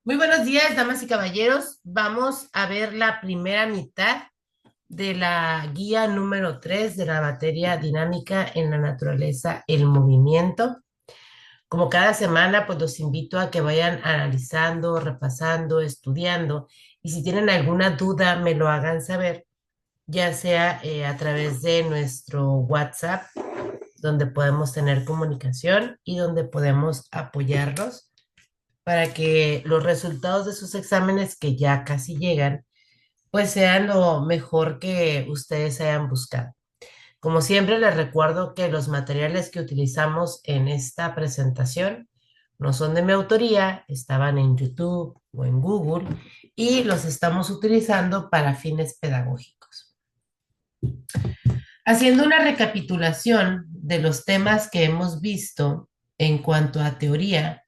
Muy buenos días, damas y caballeros. Vamos a ver la primera mitad de la guía número 3 de la materia dinámica en la naturaleza, el movimiento. Como cada semana, pues los invito a que vayan analizando, repasando, estudiando. Y si tienen alguna duda, me lo hagan saber, ya sea a través de nuestro WhatsApp, donde podemos tener comunicación y donde podemos apoyarlos para que los resultados de sus exámenes que ya casi llegan, pues sean lo mejor que ustedes hayan buscado. Como siempre, les recuerdo que los materiales que utilizamos en esta presentación no son de mi autoría, estaban en YouTube o en Google y los estamos utilizando para fines pedagógicos. Haciendo una recapitulación de los temas que hemos visto en cuanto a teoría,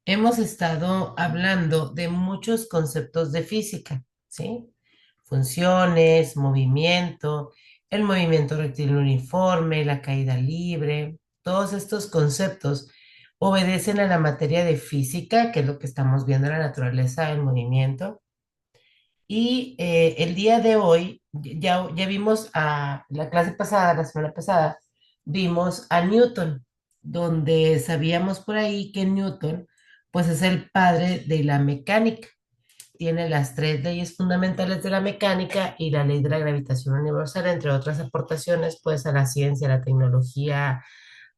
hemos estado hablando de muchos conceptos de física, ¿sí? Funciones, movimiento, el movimiento rectilíneo uniforme, la caída libre, todos estos conceptos obedecen a la materia de física, que es lo que estamos viendo en la naturaleza del movimiento. Y el día de hoy, ya vimos a la clase pasada, la semana pasada, vimos a Newton, donde sabíamos por ahí que Newton, pues es el padre de la mecánica. Tiene las tres leyes fundamentales de la mecánica y la ley de la gravitación universal, entre otras aportaciones, pues a la ciencia, a la tecnología,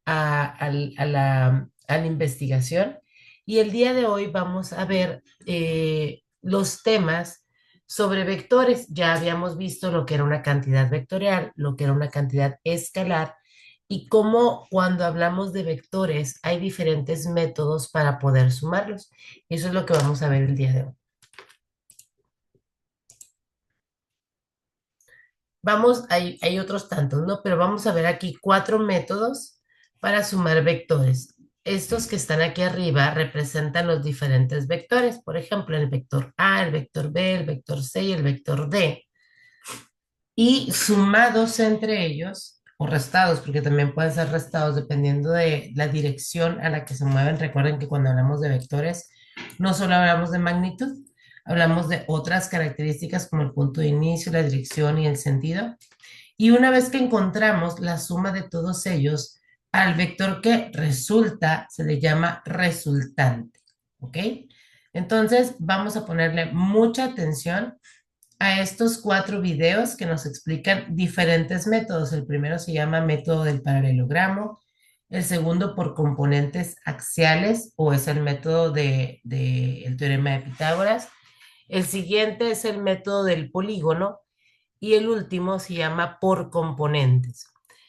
a la investigación. Y el día de hoy vamos a ver los temas sobre vectores. Ya habíamos visto lo que era una cantidad vectorial, lo que era una cantidad escalar y cómo cuando hablamos de vectores hay diferentes métodos para poder sumarlos. Eso es lo que vamos a ver el día de hoy. Hay otros tantos, ¿no? Pero vamos a ver aquí cuatro métodos para sumar vectores. Estos que están aquí arriba representan los diferentes vectores. Por ejemplo, el vector A, el vector B, el vector C y el vector D. Y sumados entre ellos, o restados, porque también pueden ser restados dependiendo de la dirección a la que se mueven. Recuerden que cuando hablamos de vectores, no solo hablamos de magnitud, hablamos de otras características como el punto de inicio, la dirección y el sentido. Y una vez que encontramos la suma de todos ellos, al vector que resulta se le llama resultante. ¿Ok? Entonces vamos a ponerle mucha atención a estos cuatro videos que nos explican diferentes métodos. El primero se llama método del paralelogramo, el segundo por componentes axiales o es el método el teorema de Pitágoras. El siguiente es el método del polígono y el último se llama por componentes.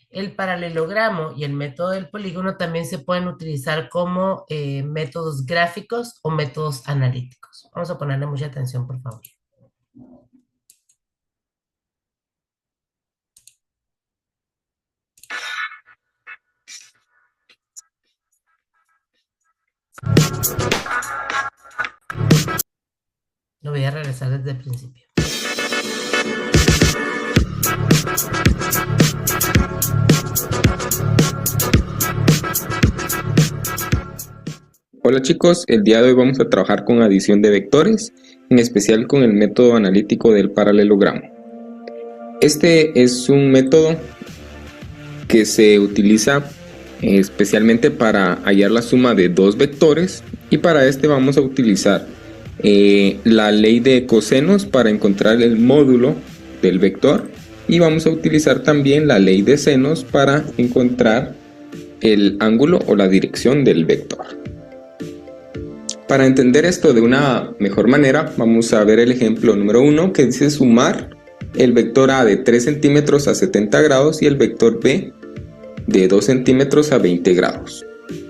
El paralelogramo y el método del polígono también se pueden utilizar como métodos gráficos o métodos analíticos. Vamos a ponerle mucha atención, por favor. Lo voy a regresar desde el principio. Hola chicos, el día de hoy vamos a trabajar con adición de vectores, en especial con el método analítico del paralelogramo. Este es un método que se utiliza especialmente para hallar la suma de dos vectores y para este vamos a utilizar la ley de cosenos para encontrar el módulo del vector y vamos a utilizar también la ley de senos para encontrar el ángulo o la dirección del vector. Para entender esto de una mejor manera, vamos a ver el ejemplo número 1 que dice sumar el vector A de 3 centímetros a 70 grados y el vector B de 2 centímetros a 20 grados.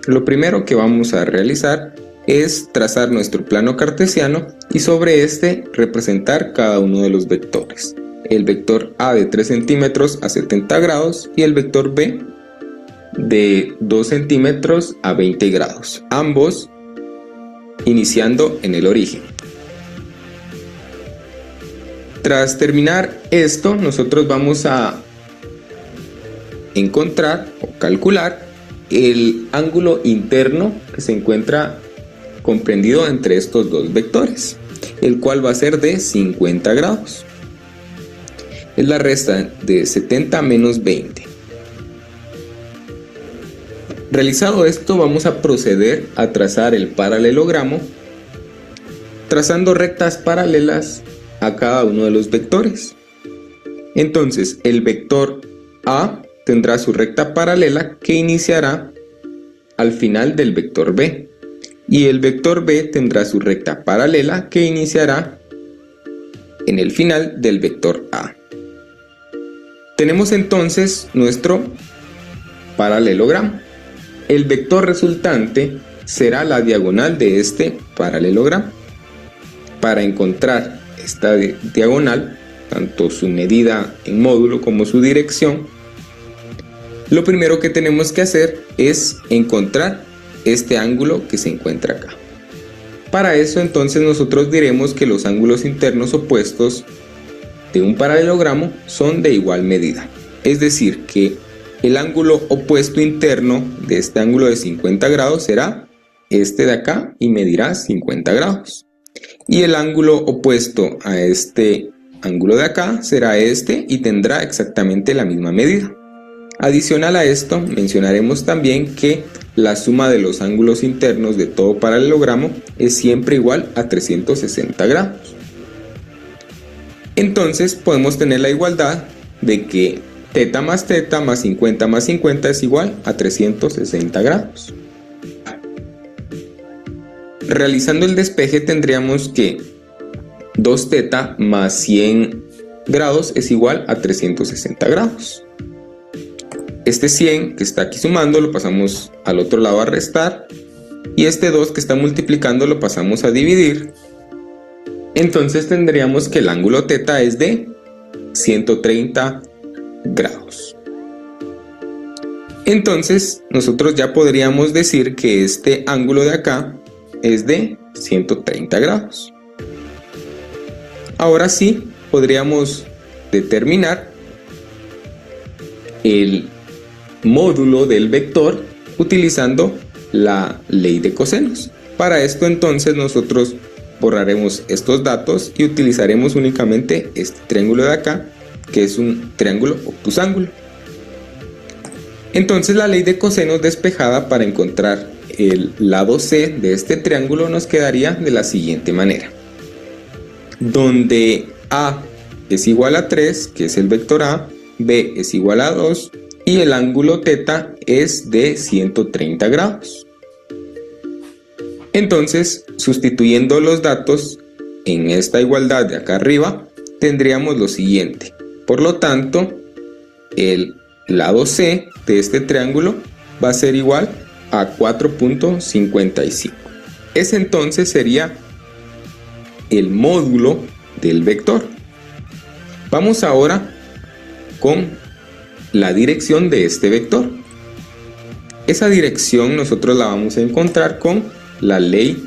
Lo primero que vamos a realizar es trazar nuestro plano cartesiano y sobre este representar cada uno de los vectores. El vector A de 3 centímetros a 70 grados y el vector B de 2 centímetros a 20 grados. Ambos iniciando en el origen. Tras terminar esto, nosotros vamos a encontrar o calcular el ángulo interno que se encuentra comprendido entre estos dos vectores, el cual va a ser de 50 grados. Es la resta de 70 menos 20. Realizado esto, vamos a proceder a trazar el paralelogramo, trazando rectas paralelas a cada uno de los vectores. Entonces, el vector A tendrá su recta paralela que iniciará al final del vector B, y el vector B tendrá su recta paralela que iniciará en el final del vector A. Tenemos entonces nuestro paralelogramo. El vector resultante será la diagonal de este paralelogramo. Para encontrar esta diagonal, tanto su medida en módulo como su dirección, lo primero que tenemos que hacer es encontrar este ángulo que se encuentra acá. Para eso entonces nosotros diremos que los ángulos internos opuestos de un paralelogramo son de igual medida. Es decir, que el ángulo opuesto interno de este ángulo de 50 grados será este de acá y medirá 50 grados. Y el ángulo opuesto a este ángulo de acá será este y tendrá exactamente la misma medida. Adicional a esto, mencionaremos también que la suma de los ángulos internos de todo paralelogramo es siempre igual a 360 grados. Entonces podemos tener la igualdad de que θ más 50 más 50 es igual a 360 grados. Realizando el despeje tendríamos que 2θ más 100 grados es igual a 360 grados. Este 100 que está aquí sumando lo pasamos al otro lado a restar, y este 2 que está multiplicando lo pasamos a dividir. Entonces tendríamos que el ángulo θ es de 130 grados. Entonces nosotros ya podríamos decir que este ángulo de acá es de 130 grados. Ahora sí podríamos determinar el módulo del vector utilizando la ley de cosenos. Para esto entonces nosotros borraremos estos datos y utilizaremos únicamente este triángulo de acá, que es un triángulo obtusángulo. Entonces la ley de cosenos despejada para encontrar el lado C de este triángulo nos quedaría de la siguiente manera. Donde A es igual a 3, que es el vector A, B es igual a 2 y el ángulo θ es de 130 grados. Entonces, sustituyendo los datos en esta igualdad de acá arriba, tendríamos lo siguiente. Por lo tanto, el lado C de este triángulo va a ser igual a 4.55. Ese entonces sería el módulo del vector. Vamos ahora con la dirección de este vector. Esa dirección nosotros la vamos a encontrar con la ley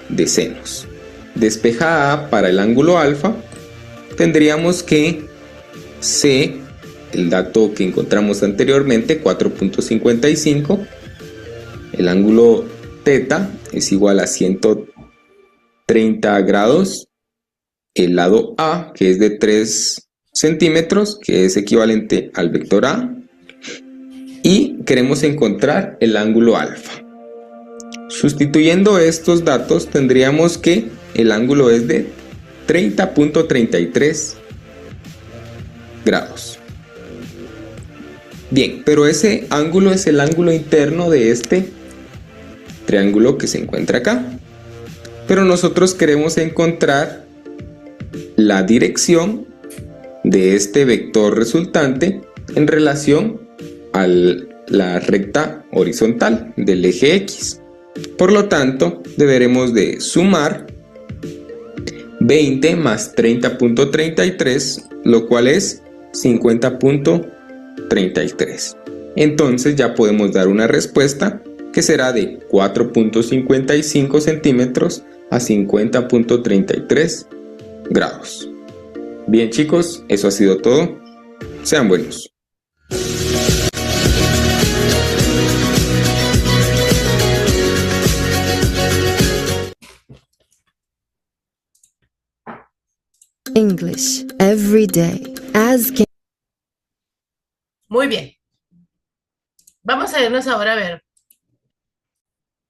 de senos. Despejada para el ángulo alfa, tendríamos que C, el dato que encontramos anteriormente, 4.55, el ángulo θ es igual a 130 grados, el lado A, que es de 3 centímetros, que es equivalente al vector A, y queremos encontrar el ángulo alfa. Sustituyendo estos datos tendríamos que el ángulo es de 30.33 grados. Bien, pero ese ángulo es el ángulo interno de este triángulo que se encuentra acá. Pero nosotros queremos encontrar la dirección de este vector resultante en relación a la recta horizontal del eje X. Por lo tanto, deberemos de sumar 20 más 30.33, lo cual es 50.33. Entonces ya podemos dar una respuesta que será de 4.55 centímetros a 50.33 grados. Bien chicos, eso ha sido todo. Sean buenos. English every day. As can Muy bien. Vamos a irnos ahora a ver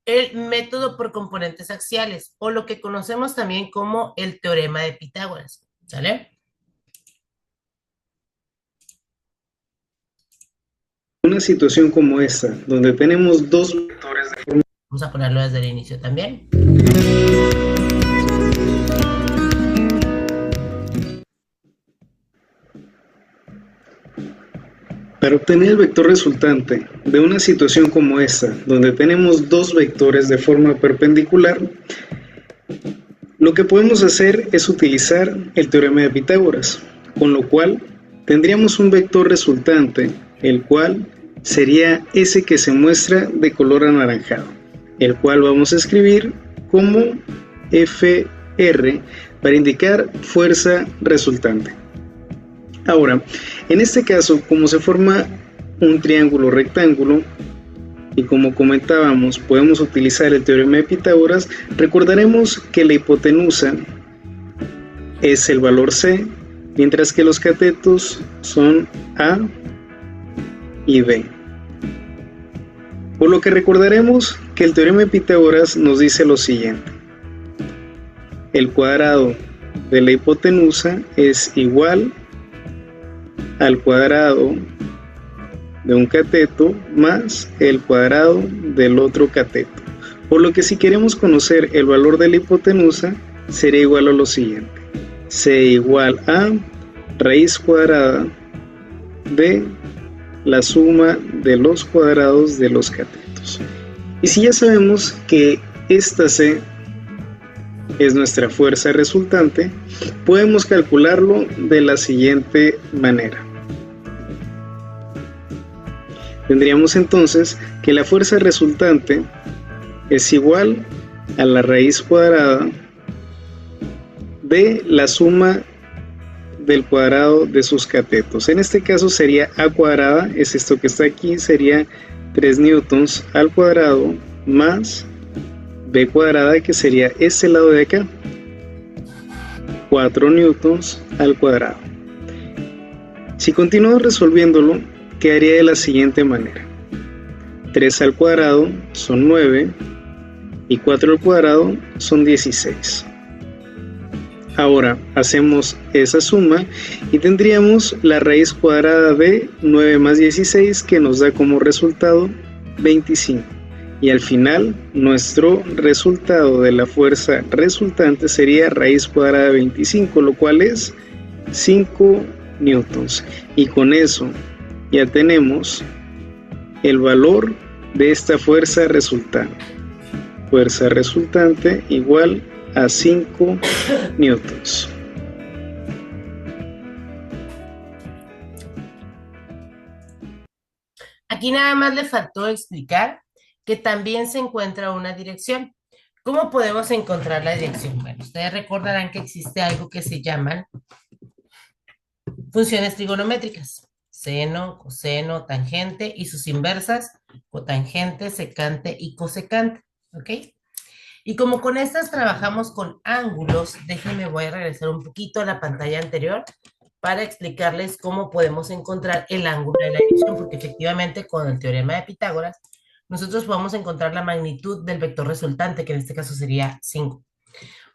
el método por componentes axiales o lo que conocemos también como el teorema de Pitágoras. ¿Sale? Una situación como esta, donde tenemos dos vectores de forma. Vamos a ponerlo desde el inicio también. Para obtener el vector resultante de una situación como esta, donde tenemos dos vectores de forma perpendicular, lo que podemos hacer es utilizar el teorema de Pitágoras, con lo cual tendríamos un vector resultante, el cual sería ese que se muestra de color anaranjado, el cual vamos a escribir como FR para indicar fuerza resultante. Ahora, en este caso, como se forma un triángulo rectángulo, y como comentábamos, podemos utilizar el teorema de Pitágoras, recordaremos que la hipotenusa es el valor C, mientras que los catetos son A y B. Por lo que recordaremos que el teorema de Pitágoras nos dice lo siguiente: el cuadrado de la hipotenusa es igual al cuadrado de un cateto más el cuadrado del otro cateto. Por lo que si queremos conocer el valor de la hipotenusa, sería igual a lo siguiente: C igual a raíz cuadrada de la suma de los cuadrados de los catetos. Y si ya sabemos que esta C es nuestra fuerza resultante, podemos calcularlo de la siguiente manera. Tendríamos entonces que la fuerza resultante es igual a la raíz cuadrada de la suma del cuadrado de sus catetos. En este caso sería A cuadrada, es esto que está aquí, sería 3 newtons al cuadrado más B cuadrada, que sería este lado de acá, 4 newtons al cuadrado. Si continuamos resolviéndolo, quedaría de la siguiente manera: 3 al cuadrado son 9 y 4 al cuadrado son 16. Ahora hacemos esa suma y tendríamos la raíz cuadrada de 9 más 16, que nos da como resultado 25. Y al final nuestro resultado de la fuerza resultante sería raíz cuadrada de 25, lo cual es 5 newtons. Y con eso ya tenemos el valor de esta fuerza resultante. Fuerza resultante igual a 5 newtons. Aquí nada más le faltó explicar que también se encuentra una dirección. ¿Cómo podemos encontrar la dirección? Bueno, ustedes recordarán que existe algo que se llaman funciones trigonométricas: seno, coseno, tangente y sus inversas: cotangente, secante y cosecante. ¿Ok? Y como con estas trabajamos con ángulos, déjenme, voy a regresar un poquito a la pantalla anterior para explicarles cómo podemos encontrar el ángulo de la dirección, porque efectivamente con el teorema de Pitágoras nosotros podemos encontrar la magnitud del vector resultante, que en este caso sería 5.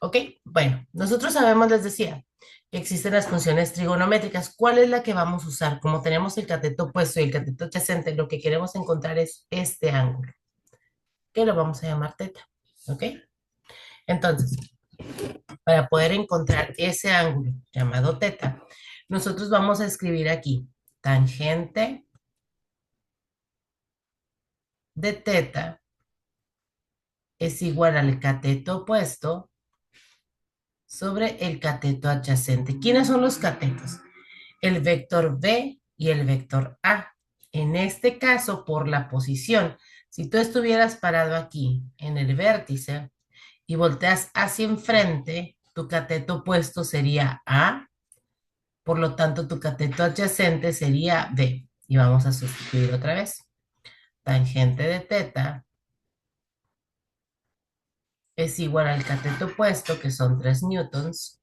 ¿Ok? Bueno, nosotros sabemos, les decía, que existen las funciones trigonométricas. ¿Cuál es la que vamos a usar? Como tenemos el cateto opuesto y el cateto adyacente, lo que queremos encontrar es este ángulo, que lo vamos a llamar teta. ¿Ok? Entonces, para poder encontrar ese ángulo llamado teta, nosotros vamos a escribir aquí tangente de teta es igual al cateto opuesto sobre el cateto adyacente. ¿Quiénes son los catetos? El vector B y el vector A. En este caso, por la posición, si tú estuvieras parado aquí en el vértice y volteas hacia enfrente, tu cateto opuesto sería A, por lo tanto tu cateto adyacente sería B. Y vamos a sustituir otra vez. Tangente de teta es igual al cateto opuesto, que son 3 newtons,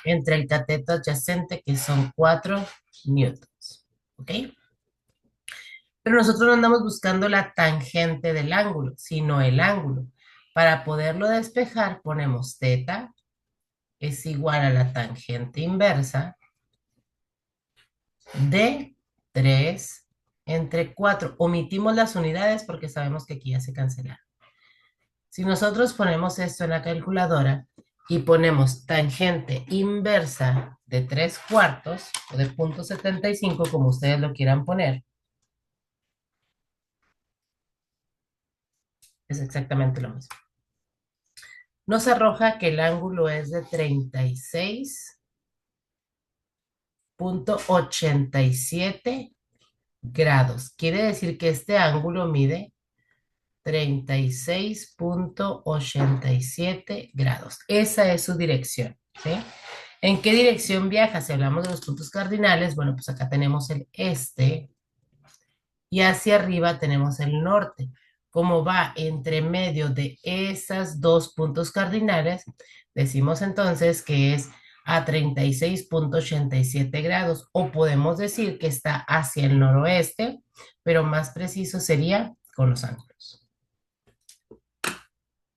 entre el cateto adyacente, que son 4 newtons. ¿Ok? Pero nosotros no andamos buscando la tangente del ángulo, sino el ángulo. Para poderlo despejar, ponemos θ es igual a la tangente inversa de 3 entre 4. Omitimos las unidades porque sabemos que aquí ya se cancelaron. Si nosotros ponemos esto en la calculadora y ponemos tangente inversa de 3/4 o de 0.75, como ustedes lo quieran poner, es exactamente lo mismo. Nos arroja que el ángulo es de 36.87 grados. Quiere decir que este ángulo mide 36.87 grados. Esa es su dirección, ¿sí? ¿En qué dirección viaja? Si hablamos de los puntos cardinales, bueno, pues acá tenemos el este y hacia arriba tenemos el norte. Como va entre medio de esos dos puntos cardinales, decimos entonces que es a 36.87 grados, o podemos decir que está hacia el noroeste, pero más preciso sería con los ángulos.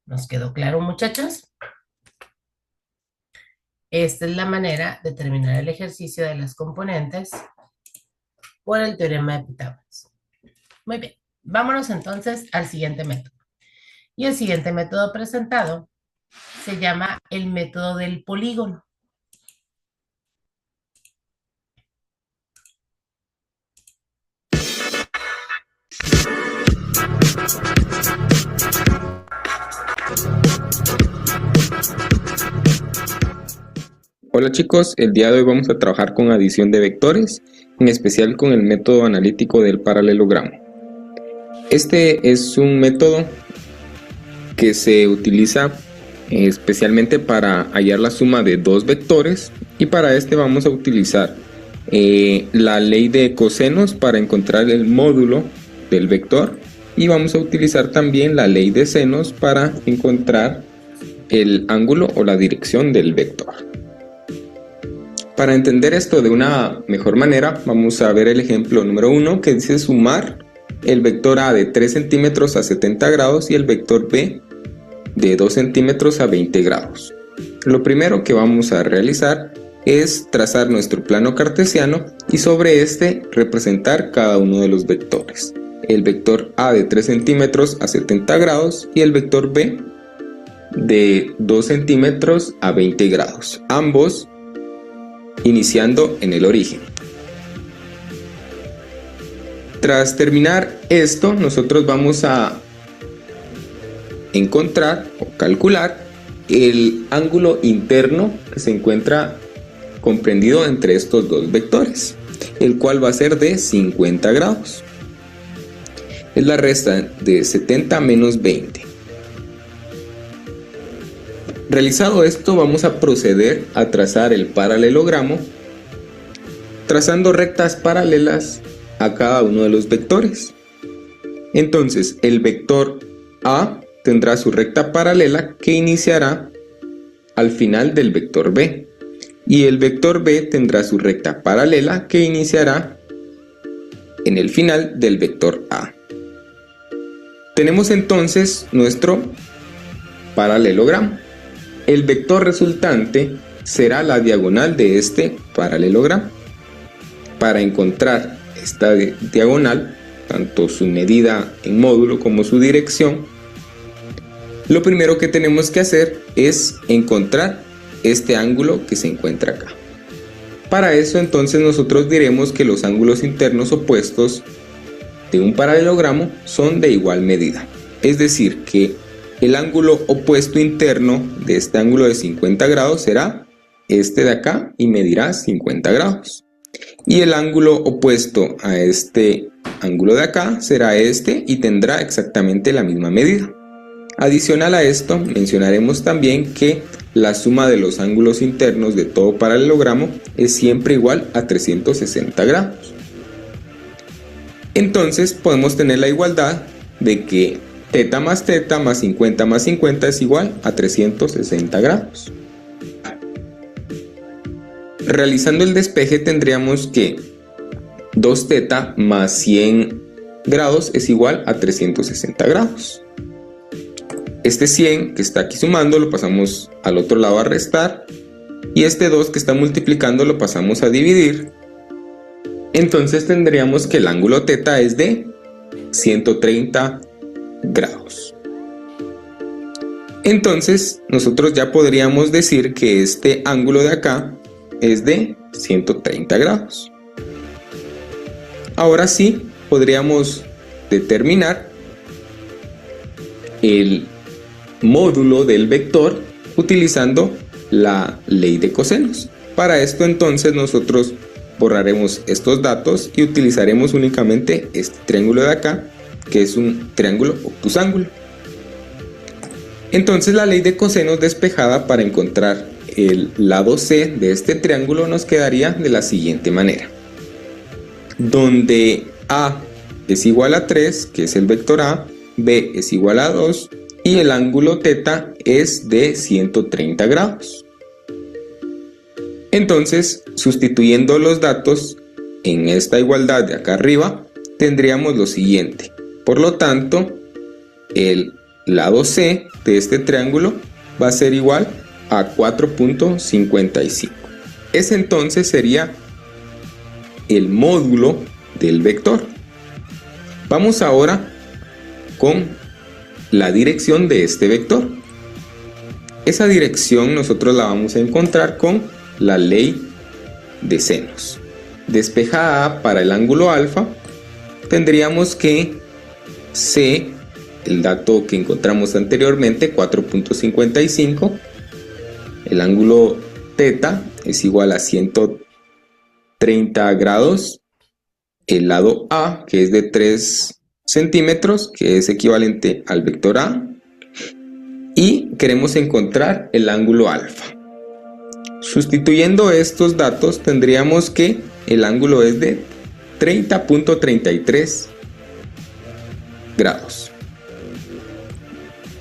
¿Nos quedó claro, muchachos? Esta es la manera de terminar el ejercicio de las componentes por el teorema de Pitágoras. Muy bien, vámonos entonces al siguiente método. Y el siguiente método presentado se llama el método del polígono. Hola chicos, el día de hoy vamos a trabajar con adición de vectores, en especial con el método analítico del paralelogramo. Este es un método que se utiliza especialmente para hallar la suma de dos vectores, y para este vamos a utilizar la ley de cosenos para encontrar el módulo del vector, y vamos a utilizar también la ley de senos para encontrar el ángulo o la dirección del vector. Para entender esto de una mejor manera, vamos a ver el ejemplo número 1, que dice sumar el vector A de 3 centímetros a 70 grados y el vector B de 2 centímetros a 20 grados. Lo primero que vamos a realizar es trazar nuestro plano cartesiano y sobre este representar cada uno de los vectores. El vector A de 3 centímetros a 70 grados y el vector B de 2 centímetros a 20 grados, ambos iniciando en el origen. Tras terminar esto, nosotros vamos a encontrar o calcular el ángulo interno que se encuentra comprendido entre estos dos vectores, el cual va a ser de 50 grados. Es la resta de 70 menos 20. Realizado esto, vamos a proceder a trazar el paralelogramo, trazando rectas paralelas a cada uno de los vectores. Entonces, el vector A tendrá su recta paralela que iniciará al final del vector B, y el vector B tendrá su recta paralela que iniciará en el final del vector A. Tenemos entonces nuestro paralelogramo. El vector resultante será la diagonal de este paralelogramo. Para encontrar esta diagonal, tanto su medida en módulo como su dirección, lo primero que tenemos que hacer es encontrar este ángulo que se encuentra acá. Para eso entonces nosotros diremos que los ángulos internos opuestos de un paralelogramo son de igual medida. Es decir, que el ángulo opuesto interno de este ángulo de 50 grados será este de acá y medirá 50 grados. Y el ángulo opuesto a este ángulo de acá será este y tendrá exactamente la misma medida. Adicional a esto, mencionaremos también que la suma de los ángulos internos de todo paralelogramo es siempre igual a 360 grados. Entonces podemos tener la igualdad de que θ más 50 es igual a 360 grados. realizando el despeje tendríamos que 2θ más 100 grados es igual a 360 grados. Este 100 que está aquí sumando lo pasamos al otro lado a restar, y este 2 que está multiplicando lo pasamos a dividir. Entonces tendríamos que el ángulo θ es de 130 grados. Entonces nosotros ya podríamos decir que este ángulo de acá es de 130 grados. Ahora sí podríamos determinar el módulo del vector utilizando la ley de cosenos. Para esto entonces nosotros borraremos estos datos y utilizaremos únicamente este triángulo de acá, que es un triángulo obtusángulo. Entonces la ley de cosenos despejada para encontrar el lado C de este triángulo nos quedaría de la siguiente manera. Donde A es igual a 3, que es el vector A, B es igual a 2 y el ángulo θ es de 130 grados. Entonces, sustituyendo los datos en esta igualdad de acá arriba, tendríamos lo siguiente. Por lo tanto, el lado C de este triángulo va a ser igual a 4.55. Ese entonces sería el módulo del vector. Vamos ahora con la dirección de este vector. Esa dirección nosotros la vamos a encontrar con la ley de senos. Despejada para el ángulo alfa, tendríamos que C, el dato que encontramos anteriormente, 4.55, el ángulo θ es igual a 130 grados, el lado A, que es de 3 centímetros, que es equivalente al vector A, y queremos encontrar el ángulo alfa. Sustituyendo estos datos tendríamos que el ángulo es de 30.33 grados.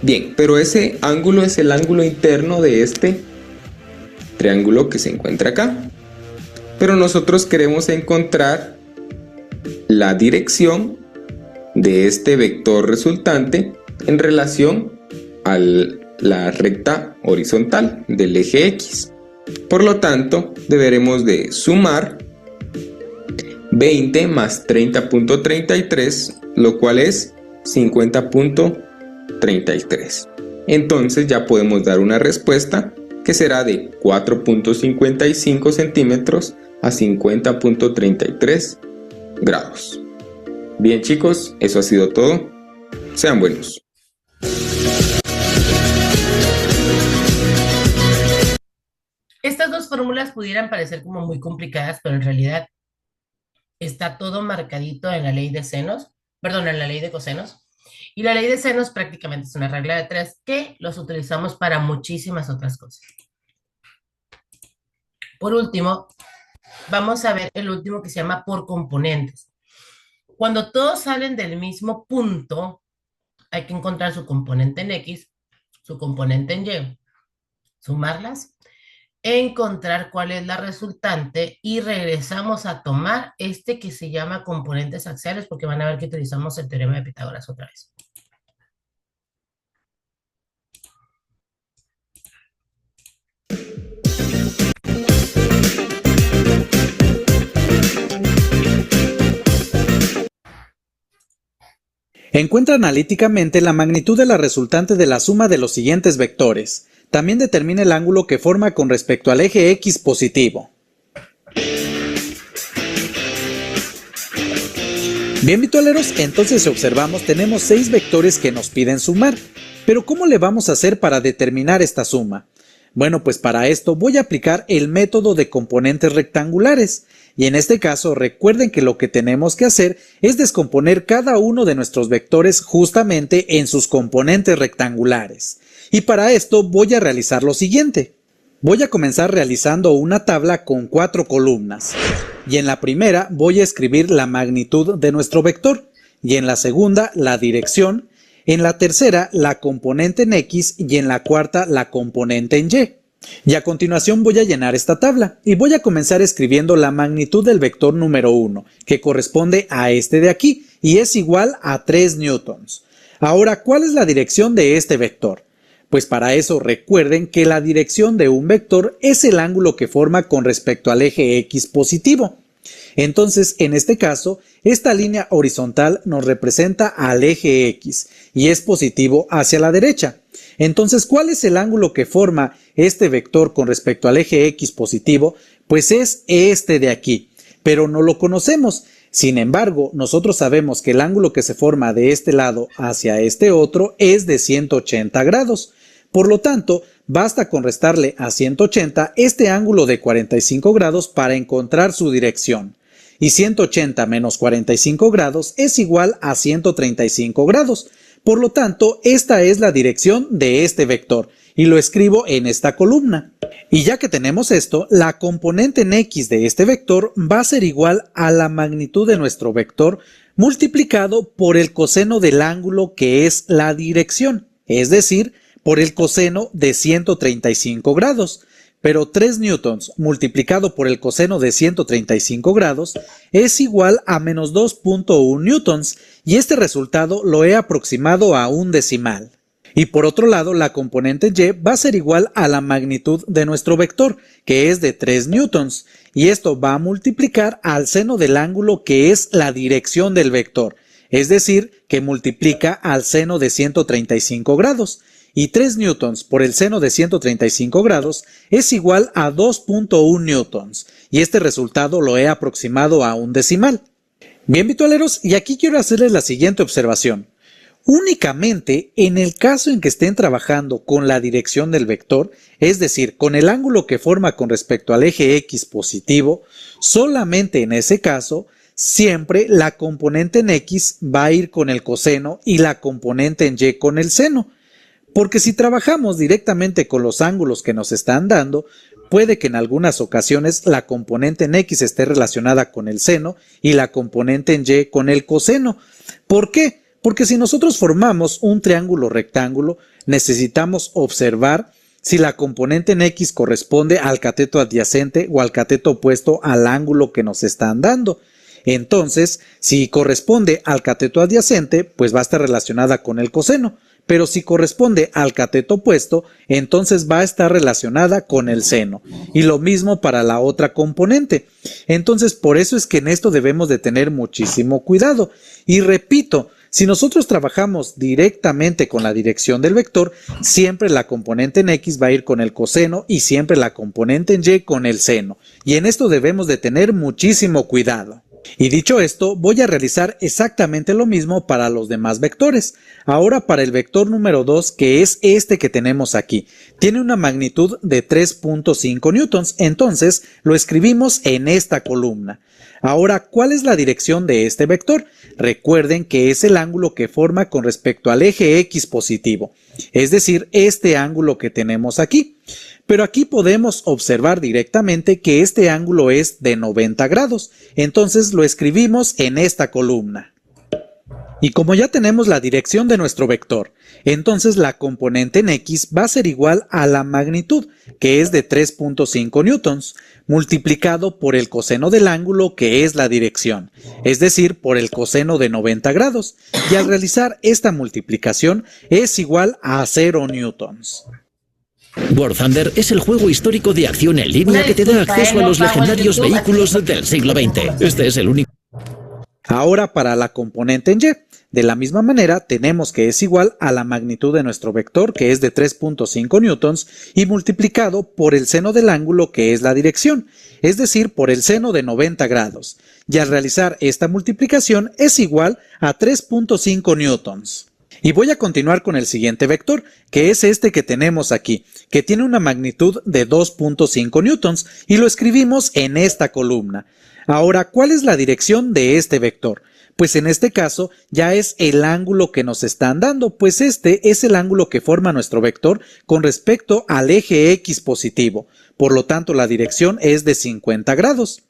Bien, pero ese ángulo es el ángulo interno de este triángulo que se encuentra acá. Pero nosotros queremos encontrar la dirección de este vector resultante en relación a la recta horizontal del eje X. Por lo tanto, deberemos de sumar 20 más 30.33, lo cual es 50.33. Entonces ya podemos dar una respuesta que será de 4.55 centímetros a 50.33 grados. Bien chicos, eso ha sido todo. Sean buenos. Estas dos fórmulas pudieran parecer como muy complicadas, pero en realidad está todo marcadito en la ley de senos, perdón, en la ley de cosenos. Y la ley de senos prácticamente es una regla de 3 que los utilizamos para muchísimas otras cosas. Por último, vamos a ver el último que se llama por componentes. Cuando todos salen del mismo punto, hay que encontrar su componente en X, su componente en Y, sumarlas, encontrar cuál es la resultante y regresamos a tomar este que se llama componentes axiales porque van a ver que utilizamos el teorema de Pitágoras otra vez. Encuentra analíticamente la magnitud de la resultante de la suma de los siguientes vectores. También determina el ángulo que forma con respecto al eje X positivo. Bien, vitualeros, entonces si observamos tenemos 6 vectores que nos piden sumar. Pero ¿cómo le vamos a hacer para determinar esta suma? Bueno, pues para esto voy a aplicar el método de componentes rectangulares. Y en este caso recuerden que lo que tenemos que hacer es descomponer cada uno de nuestros vectores justamente en sus componentes rectangulares. Y para esto voy a realizar lo siguiente. Voy a comenzar realizando una tabla con 4 columnas. Y en la primera voy a escribir la magnitud de nuestro vector. Y en la segunda la dirección. En la tercera la componente en X y en la cuarta la componente en Y. Y a continuación voy a llenar esta tabla y voy a comenzar escribiendo la magnitud del vector número 1, que corresponde a este de aquí y es igual a 3 newtons. Ahora, ¿cuál es la dirección de este vector? Pues para eso recuerden que la dirección de un vector es el ángulo que forma con respecto al eje X positivo. Entonces, en este caso, esta línea horizontal nos representa al eje X y es positivo hacia la derecha. Entonces, ¿cuál es el ángulo que forma este vector con respecto al eje X positivo? Pues es este de aquí, pero no lo conocemos. Sin embargo, nosotros sabemos que el ángulo que se forma de este lado hacia este otro es de 180 grados. Por lo tanto, basta con restarle a 180 este ángulo de 45 grados para encontrar su dirección. Y 180 menos 45 grados es igual a 135 grados. Por lo tanto, esta es la dirección de este vector y lo escribo en esta columna. Y ya que tenemos esto, la componente en X de este vector va a ser igual a la magnitud de nuestro vector multiplicado por el coseno del ángulo que es la dirección, es decir, por el coseno de 135 grados. Pero 3 newtons multiplicado por el coseno de 135 grados es igual a menos 2.1 newtons y este resultado lo he aproximado a un decimal. Y por otro lado, la componente Y va a ser igual a la magnitud de nuestro vector, que es de 3 newtons, y esto va a multiplicar al seno del ángulo que es la dirección del vector, es decir, que multiplica al seno de 135 grados. Y 3 newtons por el seno de 135 grados es igual a 2.1 newtons, y este resultado lo he aproximado a un decimal. Bien, virtualeros, y aquí quiero hacerles la siguiente observación. Únicamente en el caso en que estén trabajando con la dirección del vector, es decir, con el ángulo que forma con respecto al eje X positivo, solamente en ese caso, siempre la componente en X va a ir con el coseno y la componente en Y con el seno. Porque si trabajamos directamente con los ángulos que nos están dando, puede que en algunas ocasiones la componente en X esté relacionada con el seno y la componente en Y con el coseno. ¿Por qué? Porque si nosotros formamos un triángulo rectángulo, necesitamos observar si la componente en X corresponde al cateto adyacente o al cateto opuesto al ángulo que nos están dando. Entonces, si corresponde al cateto adyacente, pues va a estar relacionada con el coseno. Pero si corresponde al cateto opuesto, entonces va a estar relacionada con el seno. Y lo mismo para la otra componente. Entonces, por eso es que en esto debemos de tener muchísimo cuidado. Y repito, si nosotros trabajamos directamente con la dirección del vector, siempre la componente en X va a ir con el coseno y siempre la componente en Y con el seno. Y en esto debemos de tener muchísimo cuidado. Y dicho esto, voy a realizar exactamente lo mismo para los demás vectores. Ahora para el vector número 2, que es este que tenemos aquí. Tiene una magnitud de 3.5 newtons, entonces lo escribimos en esta columna. Ahora, ¿cuál es la dirección de este vector? Recuerden que es el ángulo que forma con respecto al eje X positivo, es decir, este ángulo que tenemos aquí. Pero aquí podemos observar directamente que este ángulo es de 90 grados, entonces lo escribimos en esta columna. Y como ya tenemos la dirección de nuestro vector, entonces la componente en X va a ser igual a la magnitud, que es de 3.5 newtons, multiplicado por el coseno del ángulo que es la dirección, es decir, por el coseno de 90 grados, y al realizar esta multiplicación es igual a 0 newtons. War Thunder es el juego histórico de acción en línea que te da acceso a los legendarios vehículos del siglo XX. Este es el único. Ahora para la componente en Y, de la misma manera tenemos que es igual a la magnitud de nuestro vector, que es de 3.5 newtons, y multiplicado por el seno del ángulo que es la dirección, es decir, por el seno de 90 grados. Y al realizar esta multiplicación es igual a 3.5 newtons. Y voy a continuar con el siguiente vector, que es este que tenemos aquí, que tiene una magnitud de 2.5 newtons, y lo escribimos en esta columna. Ahora, ¿cuál es la dirección de este vector? Pues en este caso ya es el ángulo que nos están dando, pues este es el ángulo que forma nuestro vector con respecto al eje X positivo. Por lo tanto, la dirección es de 50 grados.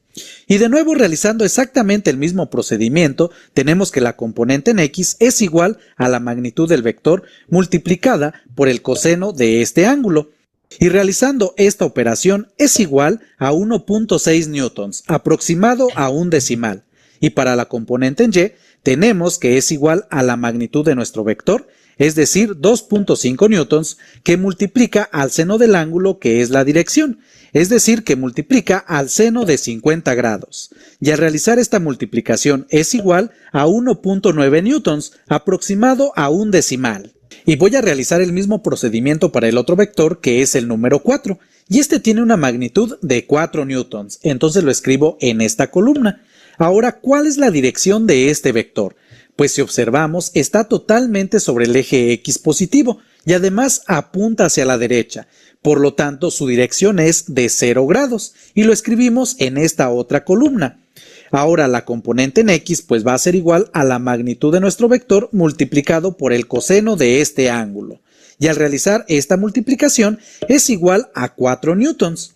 Y de nuevo, realizando exactamente el mismo procedimiento, tenemos que la componente en X es igual a la magnitud del vector multiplicada por el coseno de este ángulo. Y realizando esta operación es igual a 1.6 newtons, aproximado a un decimal. Y para la componente en Y, tenemos que es igual a la magnitud de nuestro vector, es decir, 2.5 newtons, que multiplica al seno del ángulo que es la dirección, es decir, que multiplica al seno de 50 grados. Y al realizar esta multiplicación es igual a 1.9 newtons, aproximado a un decimal. Y voy a realizar el mismo procedimiento para el otro vector, que es el número 4, y este tiene una magnitud de 4 newtons, entonces lo escribo en esta columna. Ahora, ¿cuál es la dirección de este vector? Pues si observamos, está totalmente sobre el eje X positivo y además apunta hacia la derecha. Por lo tanto, su dirección es de 0 grados y lo escribimos en esta otra columna. Ahora la componente en X pues va a ser igual a la magnitud de nuestro vector multiplicado por el coseno de este ángulo. Y al realizar esta multiplicación es igual a 4 newtons.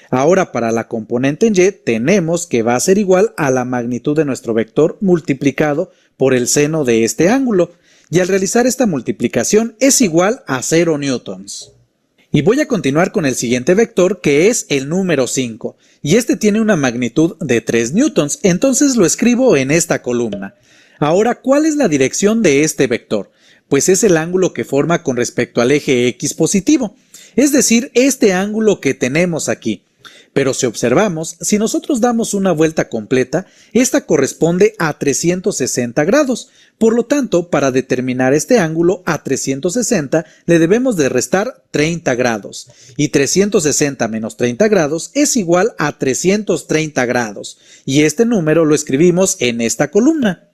Ahora para la componente en Y tenemos que va a ser igual a la magnitud de nuestro vector multiplicado por el seno de este ángulo. Y al realizar esta multiplicación es igual a 0 newtons. Y voy a continuar con el siguiente vector, que es el número 5, y este tiene una magnitud de 3 newtons, entonces lo escribo en esta columna. Ahora, ¿cuál es la dirección de este vector? Pues es el ángulo que forma con respecto al eje X positivo, es decir, este ángulo que tenemos aquí. Pero si observamos, si nosotros damos una vuelta completa, esta corresponde a 360 grados. Por lo tanto, para determinar este ángulo a 360 le debemos de restar 30 grados. Y 360 menos 30 grados es igual a 330 grados. Y este número lo escribimos en esta columna.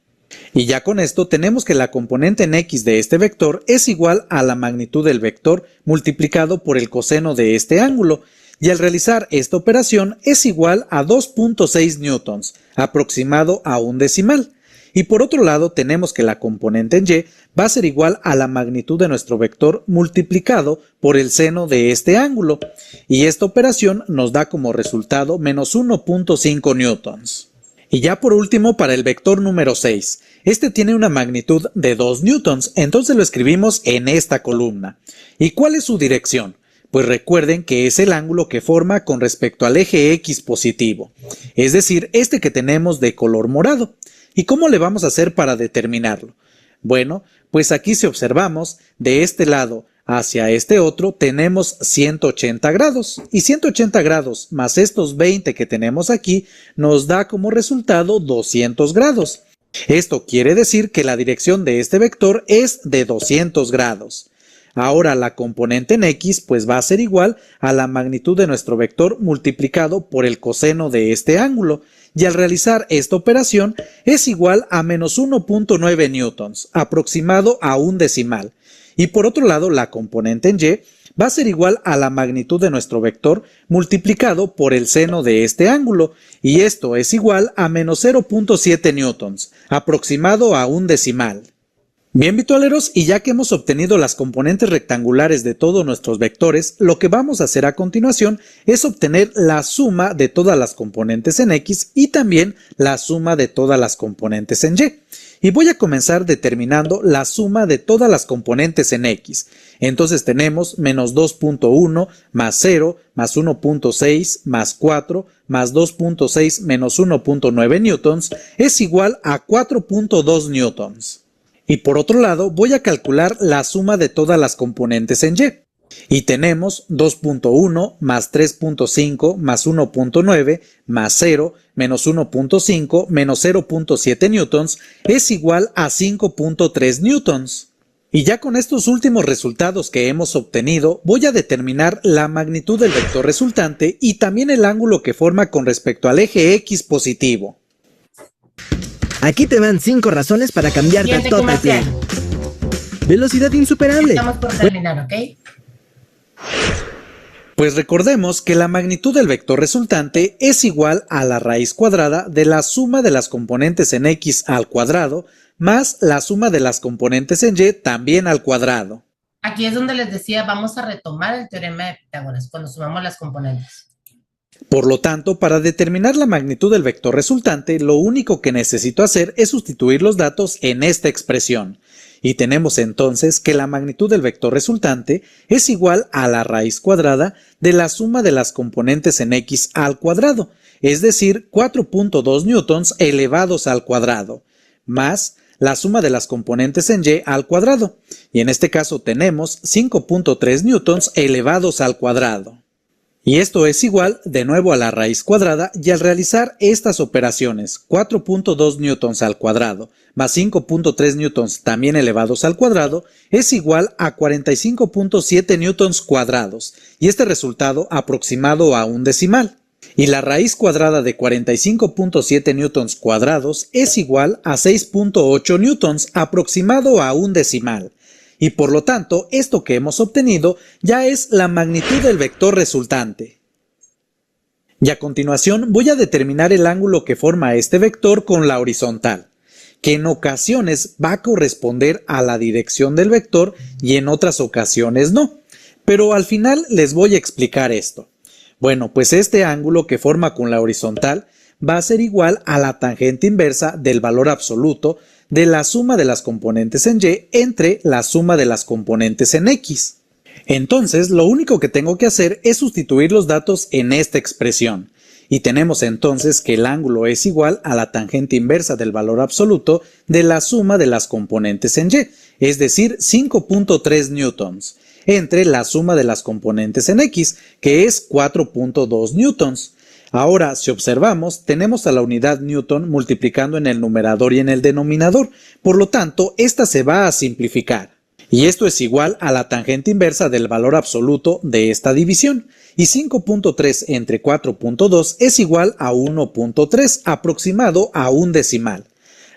Y ya con esto tenemos que la componente en X de este vector es igual a la magnitud del vector multiplicado por el coseno de este ángulo. Y al realizar esta operación es igual a 2.6 newtons, aproximado a un decimal. Y por otro lado tenemos que la componente en Y va a ser igual a la magnitud de nuestro vector multiplicado por el seno de este ángulo. Y esta operación nos da como resultado menos 1.5 newtons. Y ya por último para el vector número 6. Este tiene una magnitud de 2 newtons, entonces lo escribimos en esta columna. ¿Y cuál es su dirección? Pues recuerden que es el ángulo que forma con respecto al eje X positivo, es decir, este que tenemos de color morado. ¿Y cómo le vamos a hacer para determinarlo? Bueno, pues aquí si observamos, de este lado hacia este otro tenemos 180 grados, y 180 grados más estos 20 que tenemos aquí nos da como resultado 200 grados. Esto quiere decir que la dirección de este vector es de 200 grados. Ahora la componente en X pues va a ser igual a la magnitud de nuestro vector multiplicado por el coseno de este ángulo, y al realizar esta operación es igual a menos 1.9 newtons, aproximado a un decimal. Y por otro lado la componente en Y va a ser igual a la magnitud de nuestro vector multiplicado por el seno de este ángulo, y esto es igual a menos 0.7 newtons, aproximado a un decimal. Bien, vitoleros, y ya que hemos obtenido las componentes rectangulares de todos nuestros vectores, lo que vamos a hacer a continuación es obtener la suma de todas las componentes en X y también la suma de todas las componentes en Y. Y voy a comenzar determinando la suma de todas las componentes en X. Entonces tenemos menos 2.1 más 0 más 1.6 más 4 más 2.6 menos 1.9 newtons es igual a 4.2 newtons. Y por otro lado voy a calcular la suma de todas las componentes en Y. Y tenemos 2.1 más 3.5 más 1.9 más 0 menos 1.5 menos 0.7 newtons es igual a 5.3 newtons. Y ya con estos últimos resultados que hemos obtenido, voy a determinar la magnitud del vector resultante y también el ángulo que forma con respecto al eje X positivo. Aquí te van 5 razones para cambiarte a Total Play. Velocidad insuperable. Estamos por terminar, ¿ok? Pues recordemos que la magnitud del vector resultante es igual a la raíz cuadrada de la suma de las componentes en X al cuadrado más la suma de las componentes en Y también al cuadrado. Aquí es donde les decía, vamos a retomar el teorema de Pitágoras cuando sumamos las componentes. Por lo tanto, para determinar la magnitud del vector resultante, lo único que necesito hacer es sustituir los datos en esta expresión. Y tenemos entonces que la magnitud del vector resultante es igual a la raíz cuadrada de la suma de las componentes en x al cuadrado, es decir, 4.2 newtons elevados al cuadrado, más la suma de las componentes en y al cuadrado, y en este caso tenemos 5.3 newtons elevados al cuadrado. Y esto es igual de nuevo a la raíz cuadrada, y al realizar estas operaciones, 4.2 newtons al cuadrado más 5.3 newtons también elevados al cuadrado, es igual a 45.7 newtons cuadrados, y este resultado aproximado a un decimal. Y la raíz cuadrada de 45.7 newtons cuadrados es igual a 6.8 newtons aproximado a un decimal. Y por lo tanto, esto que hemos obtenido ya es la magnitud del vector resultante. Y a continuación voy a determinar el ángulo que forma este vector con la horizontal, que en ocasiones va a corresponder a la dirección del vector y en otras ocasiones no. Pero al final les voy a explicar esto. Bueno, pues este ángulo que forma con la horizontal va a ser igual a la tangente inversa del valor absoluto de la suma de las componentes en y entre la suma de las componentes en x. Entonces, lo único que tengo que hacer es sustituir los datos en esta expresión. Y tenemos entonces que el ángulo es igual a la tangente inversa del valor absoluto de la suma de las componentes en y, es decir, 5.3 newtons, entre la suma de las componentes en x, que es 4.2 newtons. Ahora, si observamos, tenemos a la unidad newton multiplicando en el numerador y en el denominador, por lo tanto, esta se va a simplificar. Y esto es igual a la tangente inversa del valor absoluto de esta división, y 5.3 entre 4.2 es igual a 1.3, aproximado a un decimal.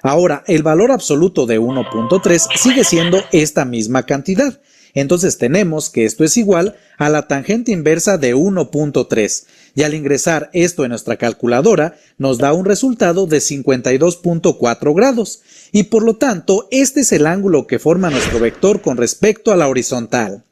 Ahora, el valor absoluto de 1.3 sigue siendo esta misma cantidad. Entonces tenemos que esto es igual a la tangente inversa de 1.3, y al ingresar esto en nuestra calculadora nos da un resultado de 52.4 grados, y por lo tanto este es el ángulo que forma nuestro vector con respecto a la horizontal.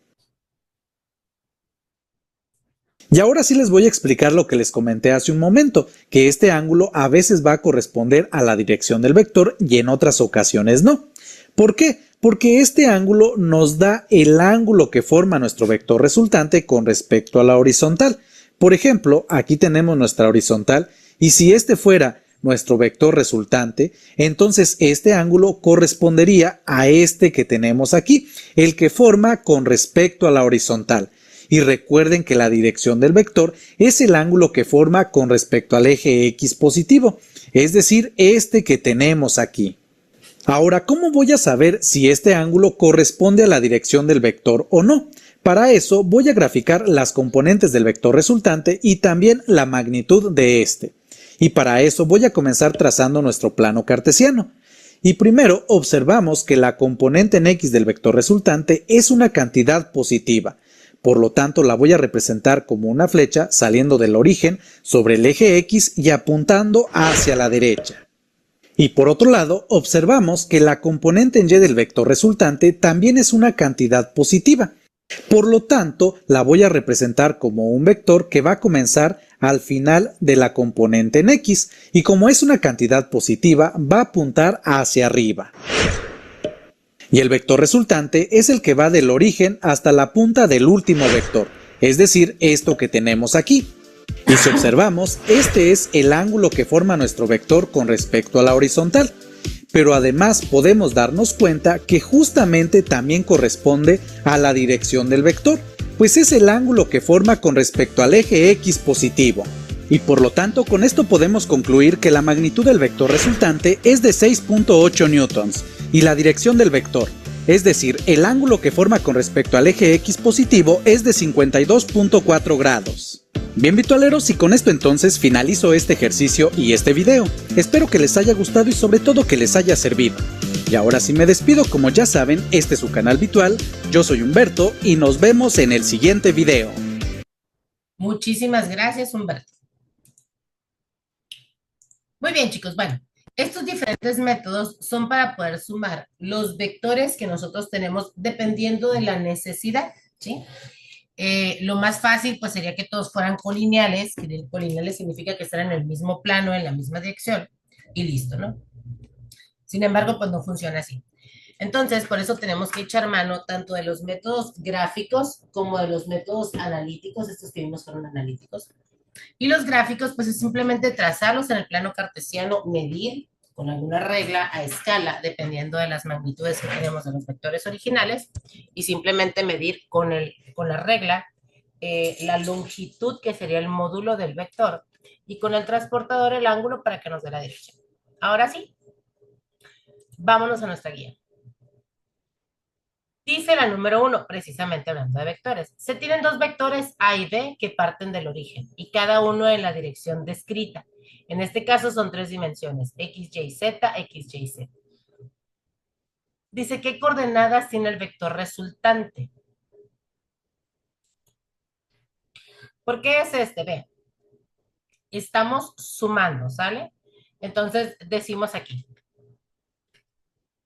Y ahora sí les voy a explicar lo que les comenté hace un momento, que este ángulo a veces va a corresponder a la dirección del vector y en otras ocasiones no. ¿Por qué? Porque este ángulo nos da el ángulo que forma nuestro vector resultante con respecto a la horizontal. Por ejemplo, aquí tenemos nuestra horizontal y si este fuera nuestro vector resultante, entonces este ángulo correspondería a este que tenemos aquí, el que forma con respecto a la horizontal. Y recuerden que la dirección del vector es el ángulo que forma con respecto al eje X positivo, es decir, este que tenemos aquí. Ahora, ¿cómo voy a saber si este ángulo corresponde a la dirección del vector o no? Para eso voy a graficar las componentes del vector resultante y también la magnitud de este. Y para eso voy a comenzar trazando nuestro plano cartesiano. Y primero observamos que la componente en X del vector resultante es una cantidad positiva. Por lo tanto, la voy a representar como una flecha saliendo del origen sobre el eje X y apuntando hacia la derecha. Y por otro lado, observamos que la componente en Y del vector resultante también es una cantidad positiva. Por lo tanto, la voy a representar como un vector que va a comenzar al final de la componente en X, y como es una cantidad positiva, va a apuntar hacia arriba. Y el vector resultante es el que va del origen hasta la punta del último vector, es decir, esto que tenemos aquí. Y si observamos, este es el ángulo que forma nuestro vector con respecto a la horizontal. Pero además podemos darnos cuenta que justamente también corresponde a la dirección del vector, pues es el ángulo que forma con respecto al eje X positivo. Y por lo tanto, con esto podemos concluir que la magnitud del vector resultante es de 6.8 newtons y la dirección del vector, es decir, el ángulo que forma con respecto al eje X positivo, es de 52.4 grados. Bien, virtualeros, y con esto entonces finalizo este ejercicio y este video. Espero que les haya gustado y sobre todo que les haya servido. Y ahora sí me despido, como ya saben, este es su canal Virtual, yo soy Humberto y nos vemos en el siguiente video. Muchísimas gracias, Humberto. Muy bien, chicos, bueno, estos diferentes métodos son para poder sumar los vectores que nosotros tenemos dependiendo de la necesidad, ¿sí? Lo más fácil pues sería que todos fueran colineales, que colineales significa que están en el mismo plano, en la misma dirección y listo, ¿no? Sin embargo, pues no funciona así. Entonces, por eso tenemos que echar mano tanto de los métodos gráficos como de los métodos analíticos. Estos que vimos fueron analíticos. Y los gráficos, pues es simplemente trazarlos en el plano cartesiano, medir con alguna regla a escala, dependiendo de las magnitudes que tenemos de los vectores originales, y simplemente medir con la regla la longitud, que sería el módulo del vector, y con el transportador el ángulo para que nos dé la dirección. Ahora sí, vámonos a nuestra guía. Dice la número 1, precisamente hablando de vectores. Se tienen dos vectores A y B que parten del origen y cada uno en la dirección descrita. En este caso son tres dimensiones, X, Y, Z, X, Y, Z. Dice, ¿qué coordenadas tiene el vector resultante? ¿Por qué es este? Vean, estamos sumando, ¿sale? Entonces decimos aquí.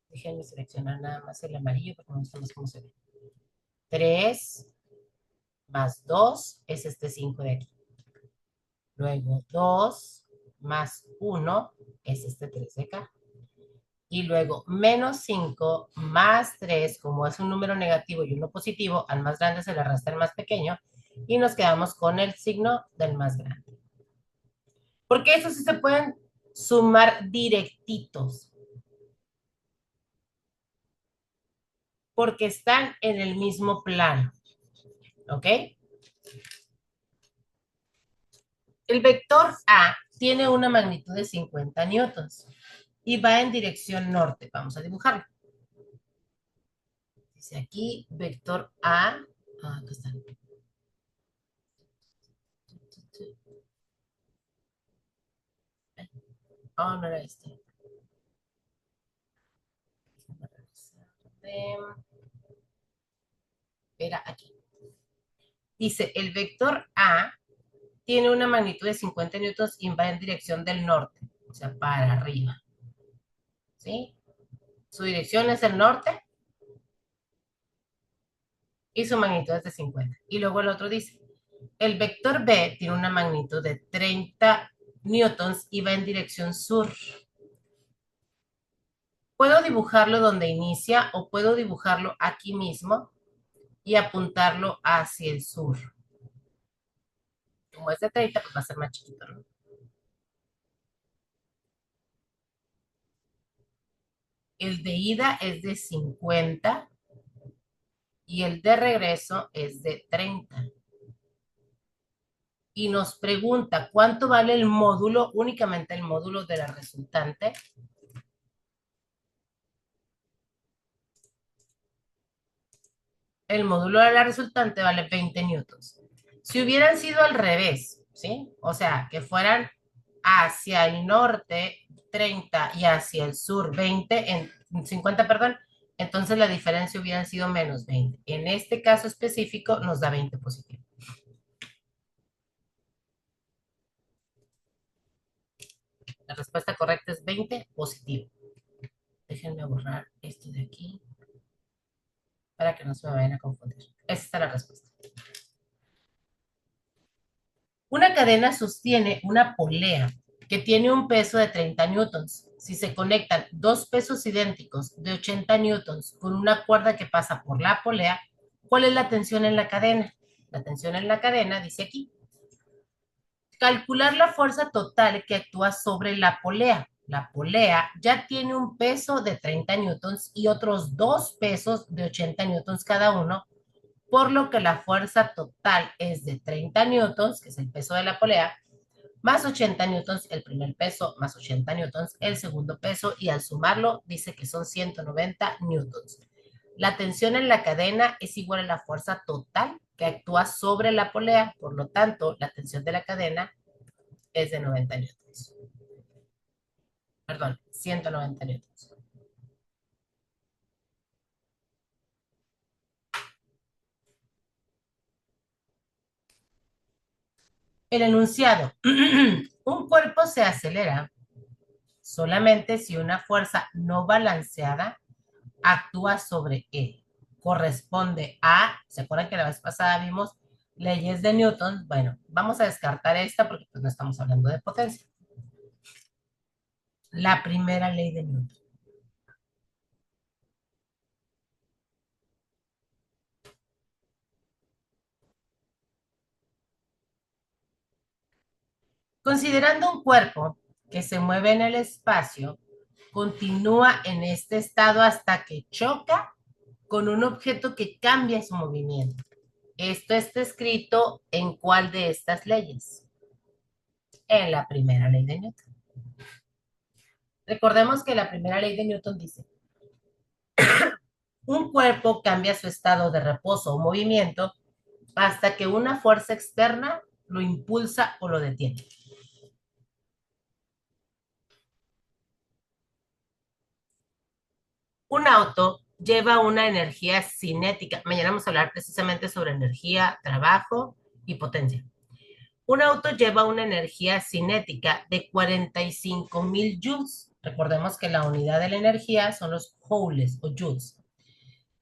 Déjenme seleccionar nada más el amarillo porque no sabemos cómo se ve. 3 más 2 es este 5 de aquí. Luego 2 más 1 es este 3 de acá. Y luego menos 5 más 3, como es un número negativo y uno positivo, al más grande se le resta el más pequeño y nos quedamos con el signo del más grande. Porque esos sí se pueden sumar directitos. Porque están en el mismo plano. ¿Ok? El vector A tiene una magnitud de 50 newtons y va en dirección norte. Vamos a dibujarlo. Dice aquí, vector A. Ah, acá está. Oh, no era este. Era aquí. Dice, el vector A tiene una magnitud de 50 newtons y va en dirección del norte, o sea, para arriba. ¿Sí? Su dirección es el norte y su magnitud es de 50. Y luego el otro dice, el vector B tiene una magnitud de 30 newtons y va en dirección sur. Puedo dibujarlo donde inicia o puedo dibujarlo aquí mismo y apuntarlo hacia el sur. Como es de 30, pues va a ser más chiquito, ¿no? El de ida es de 50 y el de regreso es de 30. Y nos pregunta, ¿cuánto vale el módulo? Únicamente el módulo de la resultante. El módulo de la resultante vale 20 newtons. Si hubieran sido al revés, ¿sí? O sea, que fueran hacia el norte 30 y hacia el sur 50, perdón, entonces la diferencia hubiera sido menos 20. En este caso específico nos da 20 positivo. La respuesta correcta es 20 positivo. Déjenme borrar esto de aquí para que no se me vayan a confundir. Esta es la respuesta. Una cadena sostiene una polea que tiene un peso de 30 newtons. Si se conectan dos pesos idénticos de 80 newtons con una cuerda que pasa por la polea, ¿cuál es la tensión en la cadena? La tensión en la cadena dice aquí. Calcular la fuerza total que actúa sobre la polea. La polea ya tiene un peso de 30 newtons y otros dos pesos de 80 newtons cada uno, por lo que la fuerza total es de 30 newtons, que es el peso de la polea, más 80 newtons el primer peso, más 80 newtons el segundo peso, y al sumarlo dice que son 190 newtons. La tensión en la cadena es igual a la fuerza total que actúa sobre la polea, por lo tanto, la tensión de la cadena es de 90 newtons. Perdón, 190 newtons. El enunciado. Un cuerpo se acelera solamente si una fuerza no balanceada actúa sobre él. Corresponde a, ¿se acuerdan que la vez pasada vimos leyes de Newton? Bueno, vamos a descartar esta porque pues no estamos hablando de potencia. La primera ley de Newton. Considerando un cuerpo que se mueve en el espacio, continúa en este estado hasta que choca con un objeto que cambia su movimiento. Esto está escrito en cuál de estas leyes. En la primera ley de Newton. Recordemos que la primera ley de Newton dice, un cuerpo cambia su estado de reposo o movimiento hasta que una fuerza externa lo impulsa o lo detiene. Un auto lleva una energía cinética. Mañana vamos a hablar precisamente sobre energía, trabajo y potencia. Un auto lleva una energía cinética de 45,000 joules. Recordemos que la unidad de la energía son los joules o joules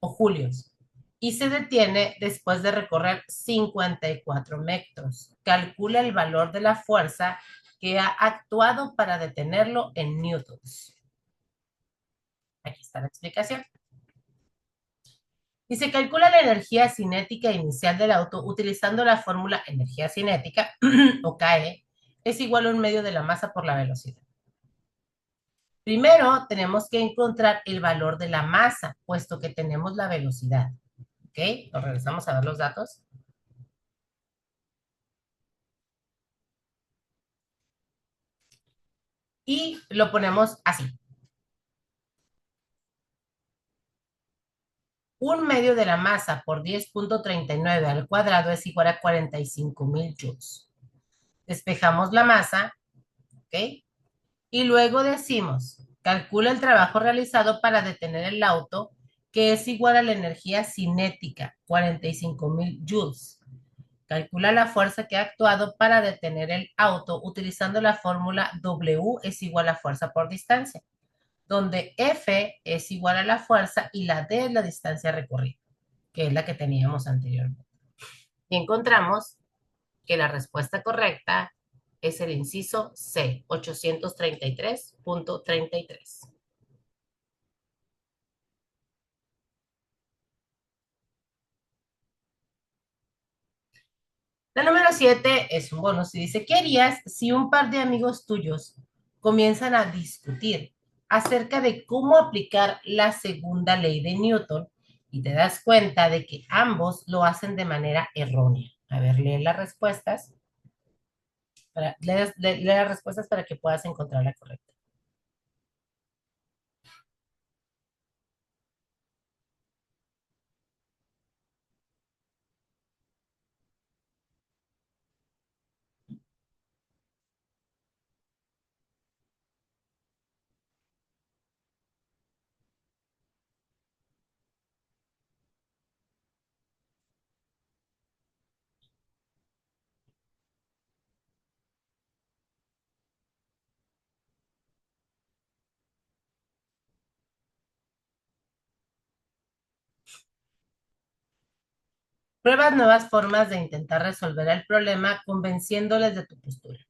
o julios. Y se detiene después de recorrer 54 metros. Calcula el valor de la fuerza que ha actuado para detenerlo en newtons. Aquí está la explicación. Y se calcula la energía cinética inicial del auto utilizando la fórmula energía cinética, o KE, es igual a un medio de la masa por la velocidad. Primero tenemos que encontrar el valor de la masa, puesto que tenemos la velocidad. ¿Ok? Nos regresamos a ver los datos. Y lo ponemos así. Un medio de la masa por 10.39 al cuadrado es igual a 45,000 joules. Despejamos la masa, ¿ok? Y luego decimos, calcula el trabajo realizado para detener el auto, que es igual a la energía cinética, 45,000 joules. Calcula la fuerza que ha actuado para detener el auto utilizando la fórmula W es igual a fuerza por distancia, donde F es igual a la fuerza y la D es la distancia recorrida, que es la que teníamos anteriormente. Y encontramos que la respuesta correcta es el inciso C, 833.33. La número 7 es un bonus y dice, ¿qué harías si un par de amigos tuyos comienzan a discutir acerca de cómo aplicar la segunda ley de Newton y te das cuenta de que ambos lo hacen de manera errónea? A ver, lee las respuestas. Lee las respuestas para que puedas encontrar la correcta. Pruebas nuevas formas de intentar resolver el problema convenciéndoles de tu postura.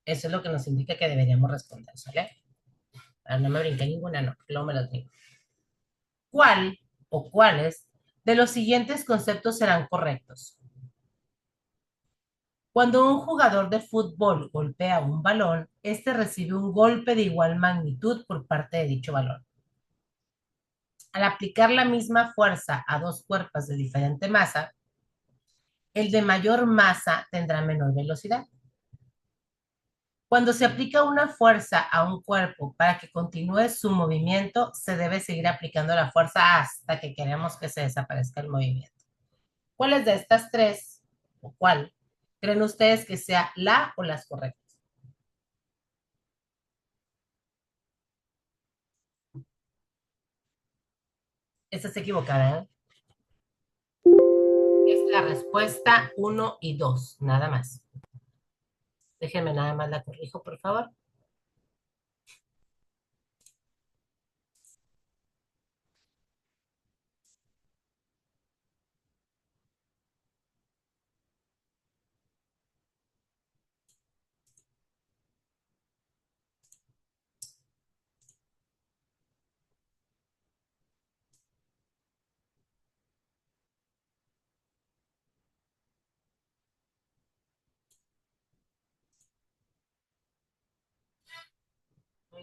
Eso es lo que nos indica que deberíamos responder, ¿sale? Ahora no me brinqué ninguna, no, luego me las digo. ¿Cuál o cuáles de los siguientes conceptos serán correctos? Cuando un jugador de fútbol golpea un balón, este recibe un golpe de igual magnitud por parte de dicho balón. Al aplicar la misma fuerza a dos cuerpos de diferente masa, el de mayor masa tendrá menor velocidad. Cuando se aplica una fuerza a un cuerpo para que continúe su movimiento, se debe seguir aplicando la fuerza hasta que queremos que se desaparezca el movimiento. ¿Cuáles de estas tres, o cuál, creen ustedes que sea la o las correctas? Esta está equivocada, ¿eh? Es la respuesta 1 y 2, nada más. Déjenme nada más la corrijo, por favor.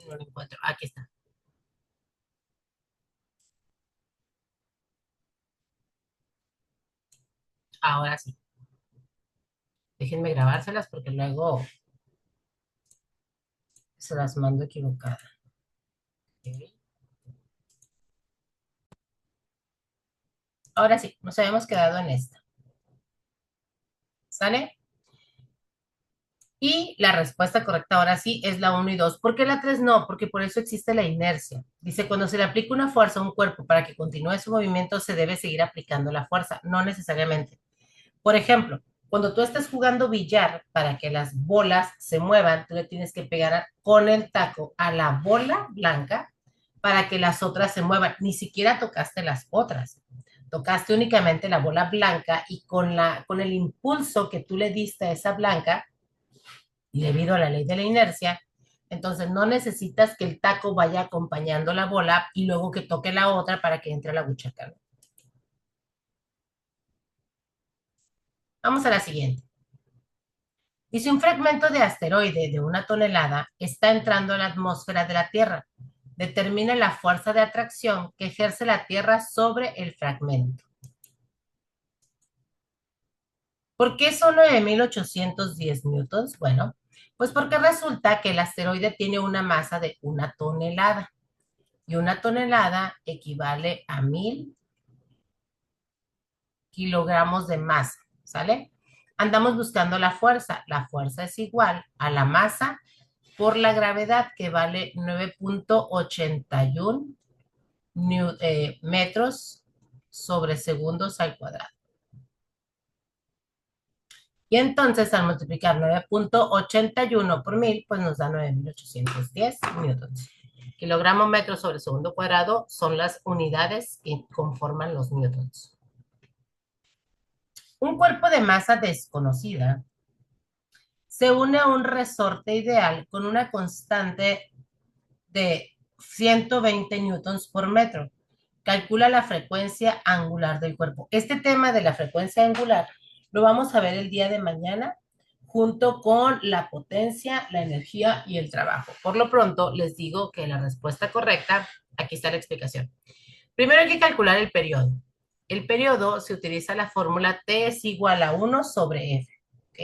No lo encuentro. Aquí está. Ahora sí. Déjenme grabárselas porque luego se las mando equivocadas. Ok. Ahora sí, nos habíamos quedado en esta. ¿Sale? Y la respuesta correcta ahora sí es la 1 y 2. ¿Por qué la 3 no? Porque por eso existe la inercia. Dice, cuando se le aplica una fuerza a un cuerpo para que continúe su movimiento, se debe seguir aplicando la fuerza. No necesariamente. Por ejemplo, cuando tú estás jugando billar, para que las bolas se muevan, tú le tienes que pegar con el taco a la bola blanca para que las otras se muevan. Ni siquiera tocaste las otras. Tocaste únicamente la bola blanca y con el impulso que tú le diste a esa blanca, y debido a la ley de la inercia, entonces no necesitas que el taco vaya acompañando la bola y luego que toque la otra para que entre la buchaca. Vamos a la siguiente. Y si un fragmento de asteroide de 1 tonelada está entrando a la atmósfera de la Tierra, determina la fuerza de atracción que ejerce la Tierra sobre el fragmento. ¿Por qué son 9.810 newtons? Bueno, pues porque resulta que el asteroide tiene una masa de 1 tonelada. Y 1 tonelada equivale a 1.000 kilogramos de masa, ¿sale? Andamos buscando la fuerza. La fuerza es igual a la masa por la gravedad, que vale 9.81 metros sobre segundos al cuadrado. Y entonces al multiplicar 9.81 por 1.000, pues nos da 9.810 newtons. Kilogramo metro sobre segundo cuadrado son las unidades que conforman los newtons. Un cuerpo de masa desconocida se une a un resorte ideal con una constante de 120 newtons por metro. Calcula la frecuencia angular del cuerpo. Este tema de la frecuencia angular lo vamos a ver el día de mañana junto con la potencia, la energía y el trabajo. Por lo pronto, les digo que la respuesta correcta, aquí está la explicación. Primero hay que calcular el periodo. El periodo se utiliza la fórmula T es igual a 1 sobre F. ¿Ok?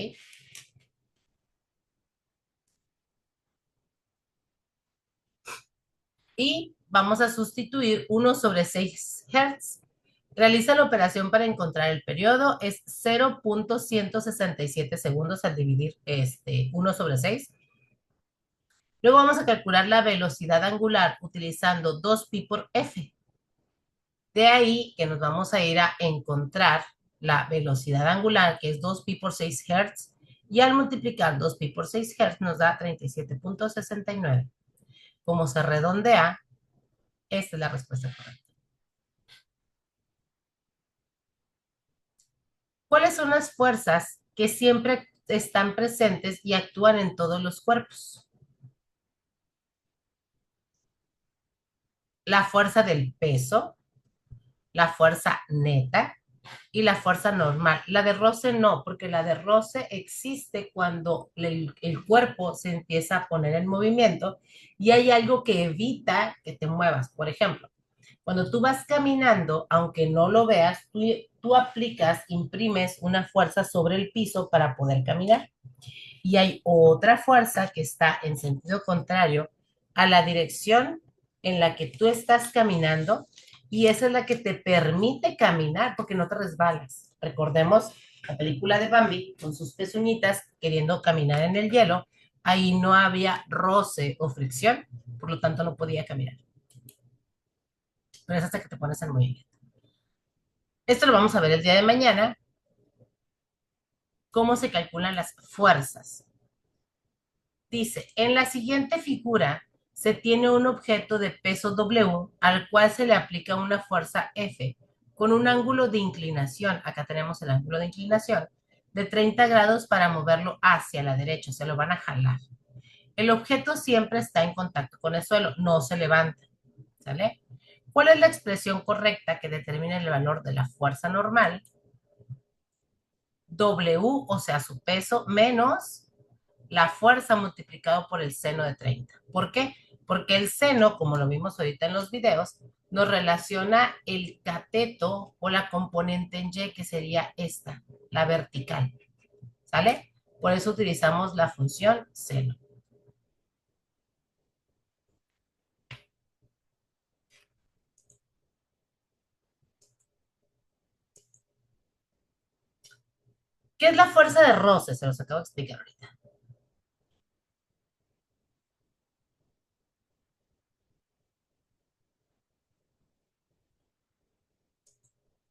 Y vamos a sustituir 1 sobre 6 Hz. Realiza la operación para encontrar el periodo. Es 0.167 segundos al dividir 1 sobre 6. Luego vamos a calcular la velocidad angular utilizando 2pi por F. De ahí que nos vamos a ir a encontrar la velocidad angular, que es 2pi por 6 Hz, y al multiplicar 2pi por 6 Hz nos da 37.69. Como se redondea, esta es la respuesta correcta. ¿Cuáles son las fuerzas que siempre están presentes y actúan en todos los cuerpos? La fuerza del peso, la fuerza neta y la fuerza normal. La de roce no, porque la de roce existe cuando el cuerpo se empieza a poner en movimiento y hay algo que evita que te muevas. Por ejemplo, cuando tú vas caminando, aunque no lo veas, tú aplicas, imprimes una fuerza sobre el piso para poder caminar. Y hay otra fuerza que está en sentido contrario a la dirección en la que tú estás caminando, y esa es la que te permite caminar porque no te resbalas. Recordemos la película de Bambi con sus pezuñitas queriendo caminar en el hielo. Ahí no había roce o fricción, por lo tanto no podía caminar. Pero es hasta que te pones en movimiento. Esto lo vamos a ver el día de mañana. ¿Cómo se calculan las fuerzas? Dice, en la siguiente figura se tiene un objeto de peso W al cual se le aplica una fuerza F con un ángulo de inclinación, acá tenemos el ángulo de inclinación, de 30 grados para moverlo hacia la derecha, se lo van a jalar. El objeto siempre está en contacto con el suelo, no se levanta, ¿sale? ¿Cuál es la expresión correcta que determina el valor de la fuerza normal? W, o sea, su peso, menos la fuerza multiplicado por el seno de 30. ¿Por qué? Porque el seno, como lo vimos ahorita en los videos, nos relaciona el cateto o la componente en Y, que sería esta, la vertical. ¿Sale? Por eso utilizamos la función seno. ¿Qué es la fuerza de roce? Se los acabo de explicar ahorita.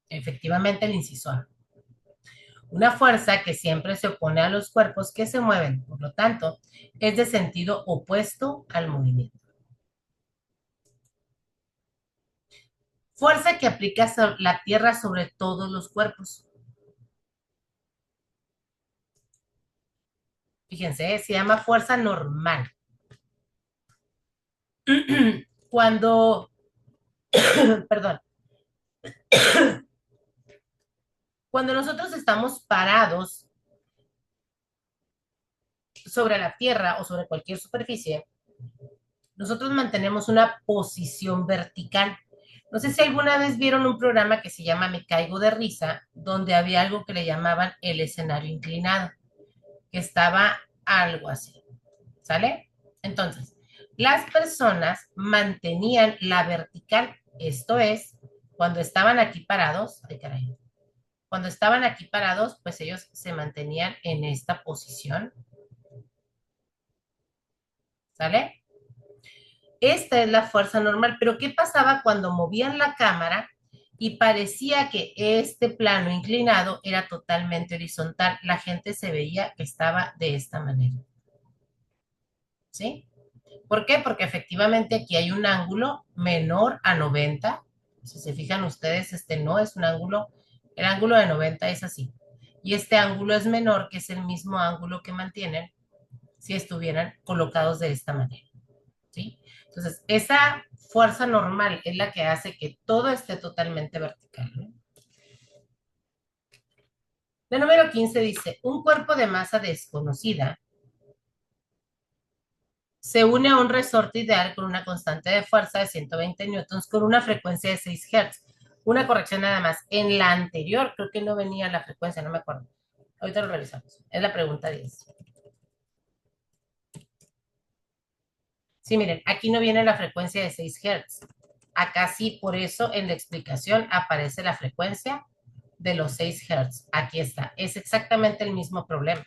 Efectivamente, el inciso A. Una fuerza que siempre se opone a los cuerpos que se mueven, por lo tanto, es de sentido opuesto al movimiento. Fuerza que aplica la Tierra sobre todos los cuerpos. Fíjense, se llama fuerza normal. Cuando, perdón, cuando nosotros estamos parados sobre la Tierra o sobre cualquier superficie, nosotros mantenemos una posición vertical. No sé si alguna vez vieron un programa que se llama Me Caigo de Risa, donde había algo que le llamaban el escenario inclinado, que estaba algo así. ¿Sale? Entonces, las personas mantenían la vertical, esto es, cuando estaban aquí parados, ay caray, cuando estaban aquí parados, pues ellos se mantenían en esta posición. ¿Sale? Esta es la fuerza normal, pero ¿qué pasaba cuando movían la cámara y parecía que este plano inclinado era totalmente horizontal? La gente se veía que estaba de esta manera. ¿Sí? ¿Por qué? Porque efectivamente aquí hay un ángulo menor a 90. Si se fijan ustedes, este no es un ángulo, el ángulo de 90 es así. Y este ángulo es menor, que es el mismo ángulo que mantienen si estuvieran colocados de esta manera. ¿Sí? Entonces, esa fuerza normal es la que hace que todo esté totalmente vertical, ¿no? La número 15 dice, un cuerpo de masa desconocida se une a un resorte ideal con una constante de fuerza de 120 newtons con una frecuencia de 6 Hz. Una corrección nada más. En la anterior, creo que no venía la frecuencia, no me acuerdo. Ahorita lo revisamos. Es la pregunta 10. Sí, miren, aquí no viene la frecuencia de 6 Hz. Acá sí, por eso en la explicación aparece la frecuencia de los 6 Hz. Aquí está. Es exactamente el mismo problema.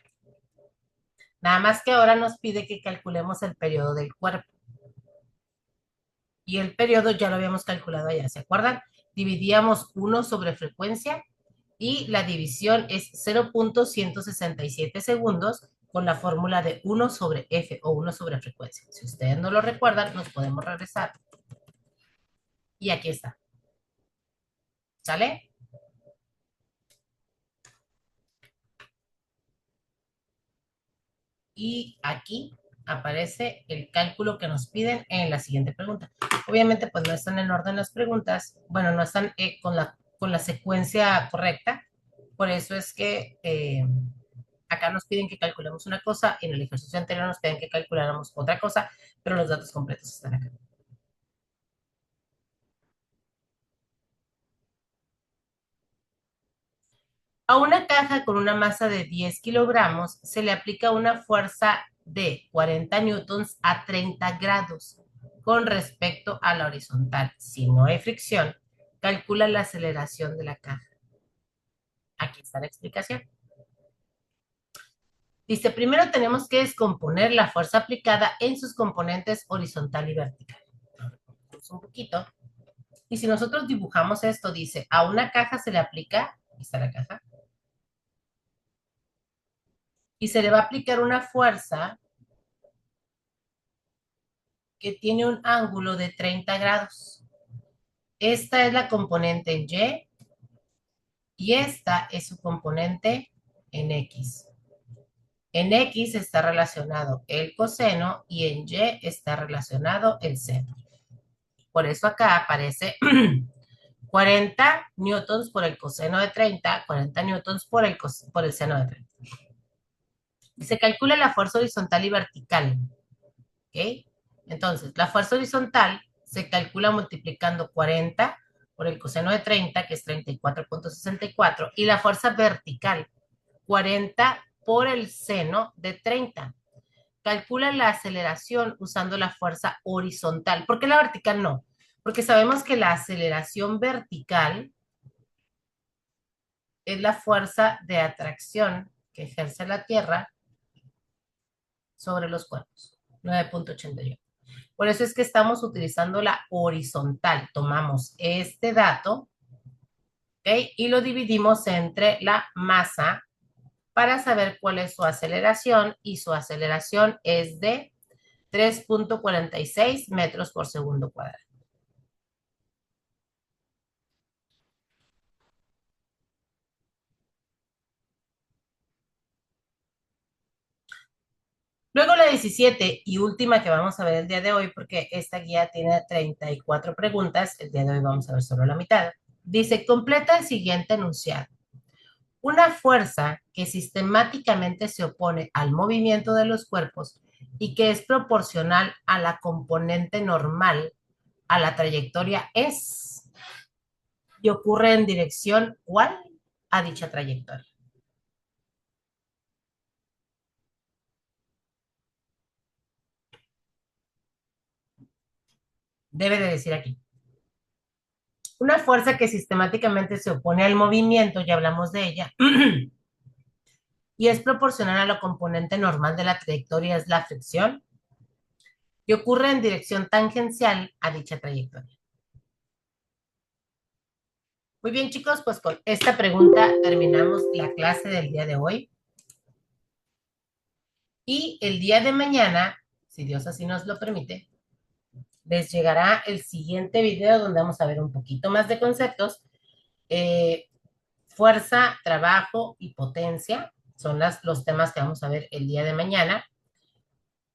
Nada más que ahora nos pide que calculemos el periodo del cuerpo. Y el periodo ya lo habíamos calculado allá, ¿se acuerdan? Dividíamos 1 sobre frecuencia y la división es 0.167 segundos con la fórmula de 1 sobre F o 1 sobre frecuencia. Si ustedes no lo recuerdan, nos podemos regresar. Y aquí está. ¿Sale? Y aquí aparece el cálculo que nos piden en la siguiente pregunta. Obviamente, pues no están en orden las preguntas, bueno, no están con la secuencia correcta, por eso es que acá nos piden que calculemos una cosa, en el ejercicio anterior nos piden que calculáramos otra cosa, pero los datos completos están acá. A una caja con una masa de 10 kilogramos se le aplica una fuerza de 40 newtons a 30 grados con respecto a la horizontal. Si no hay fricción, calcula la aceleración de la caja. Aquí está la explicación. Dice, primero tenemos que descomponer la fuerza aplicada en sus componentes horizontal y vertical. Un poquito. Y si nosotros dibujamos esto, dice, a una caja se le aplica, aquí está la caja, y se le va a aplicar una fuerza que tiene un ángulo de 30 grados. Esta es la componente en Y y esta es su componente en X. En X está relacionado el coseno y en Y está relacionado el seno. Por eso acá aparece 40 newtons por el coseno de 30, 40 newtons por el seno de 30. Se calcula la fuerza horizontal y vertical. ¿Ok? Entonces, la fuerza horizontal se calcula multiplicando 40 por el coseno de 30, que es 34.64, y la fuerza vertical, 40 por el seno de 30. Calcula la aceleración usando la fuerza horizontal. ¿Por qué la vertical no? Porque sabemos que la aceleración vertical es la fuerza de atracción que ejerce la Tierra sobre los cuerpos, 9.81. Por eso es que estamos utilizando la horizontal. Tomamos este dato, ¿ok? Y lo dividimos entre la masa para saber cuál es su aceleración, y su aceleración es de 3.46 metros por segundo cuadrado. Luego la 17 y última que vamos a ver el día de hoy, porque esta guía tiene 34 preguntas, el día de hoy vamos a ver solo la mitad. Dice, completa el siguiente enunciado. Una fuerza que sistemáticamente se opone al movimiento de los cuerpos y que es proporcional a la componente normal a la trayectoria es, y ocurre en dirección ¿cuál? A dicha trayectoria. Debe de decir aquí. Una fuerza que sistemáticamente se opone al movimiento, ya hablamos de ella, y es proporcional a la componente normal de la trayectoria es la fricción, y ocurre en dirección tangencial a dicha trayectoria. Muy bien, chicos, pues con esta pregunta terminamos la clase del día de hoy. Y el día de mañana, si Dios así nos lo permite, les llegará el siguiente video donde vamos a ver un poquito más de conceptos. Fuerza, trabajo y potencia son los temas que vamos a ver el día de mañana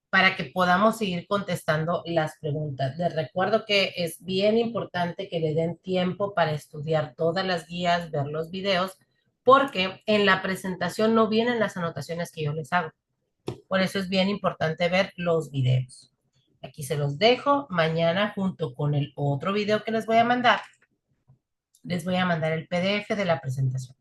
para que podamos seguir contestando las preguntas. Les recuerdo que es bien importante que le den tiempo para estudiar todas las guías, ver los videos, porque en la presentación no vienen las anotaciones que yo les hago. Por eso es bien importante ver los videos. Aquí se los dejo. Mañana, junto con el otro video que les voy a mandar el PDF de la presentación.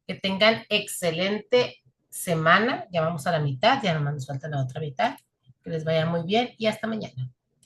Que tengan excelente semana. Ya vamos a la mitad, ya nomás nos falta la otra mitad. Que les vaya muy bien y hasta mañana.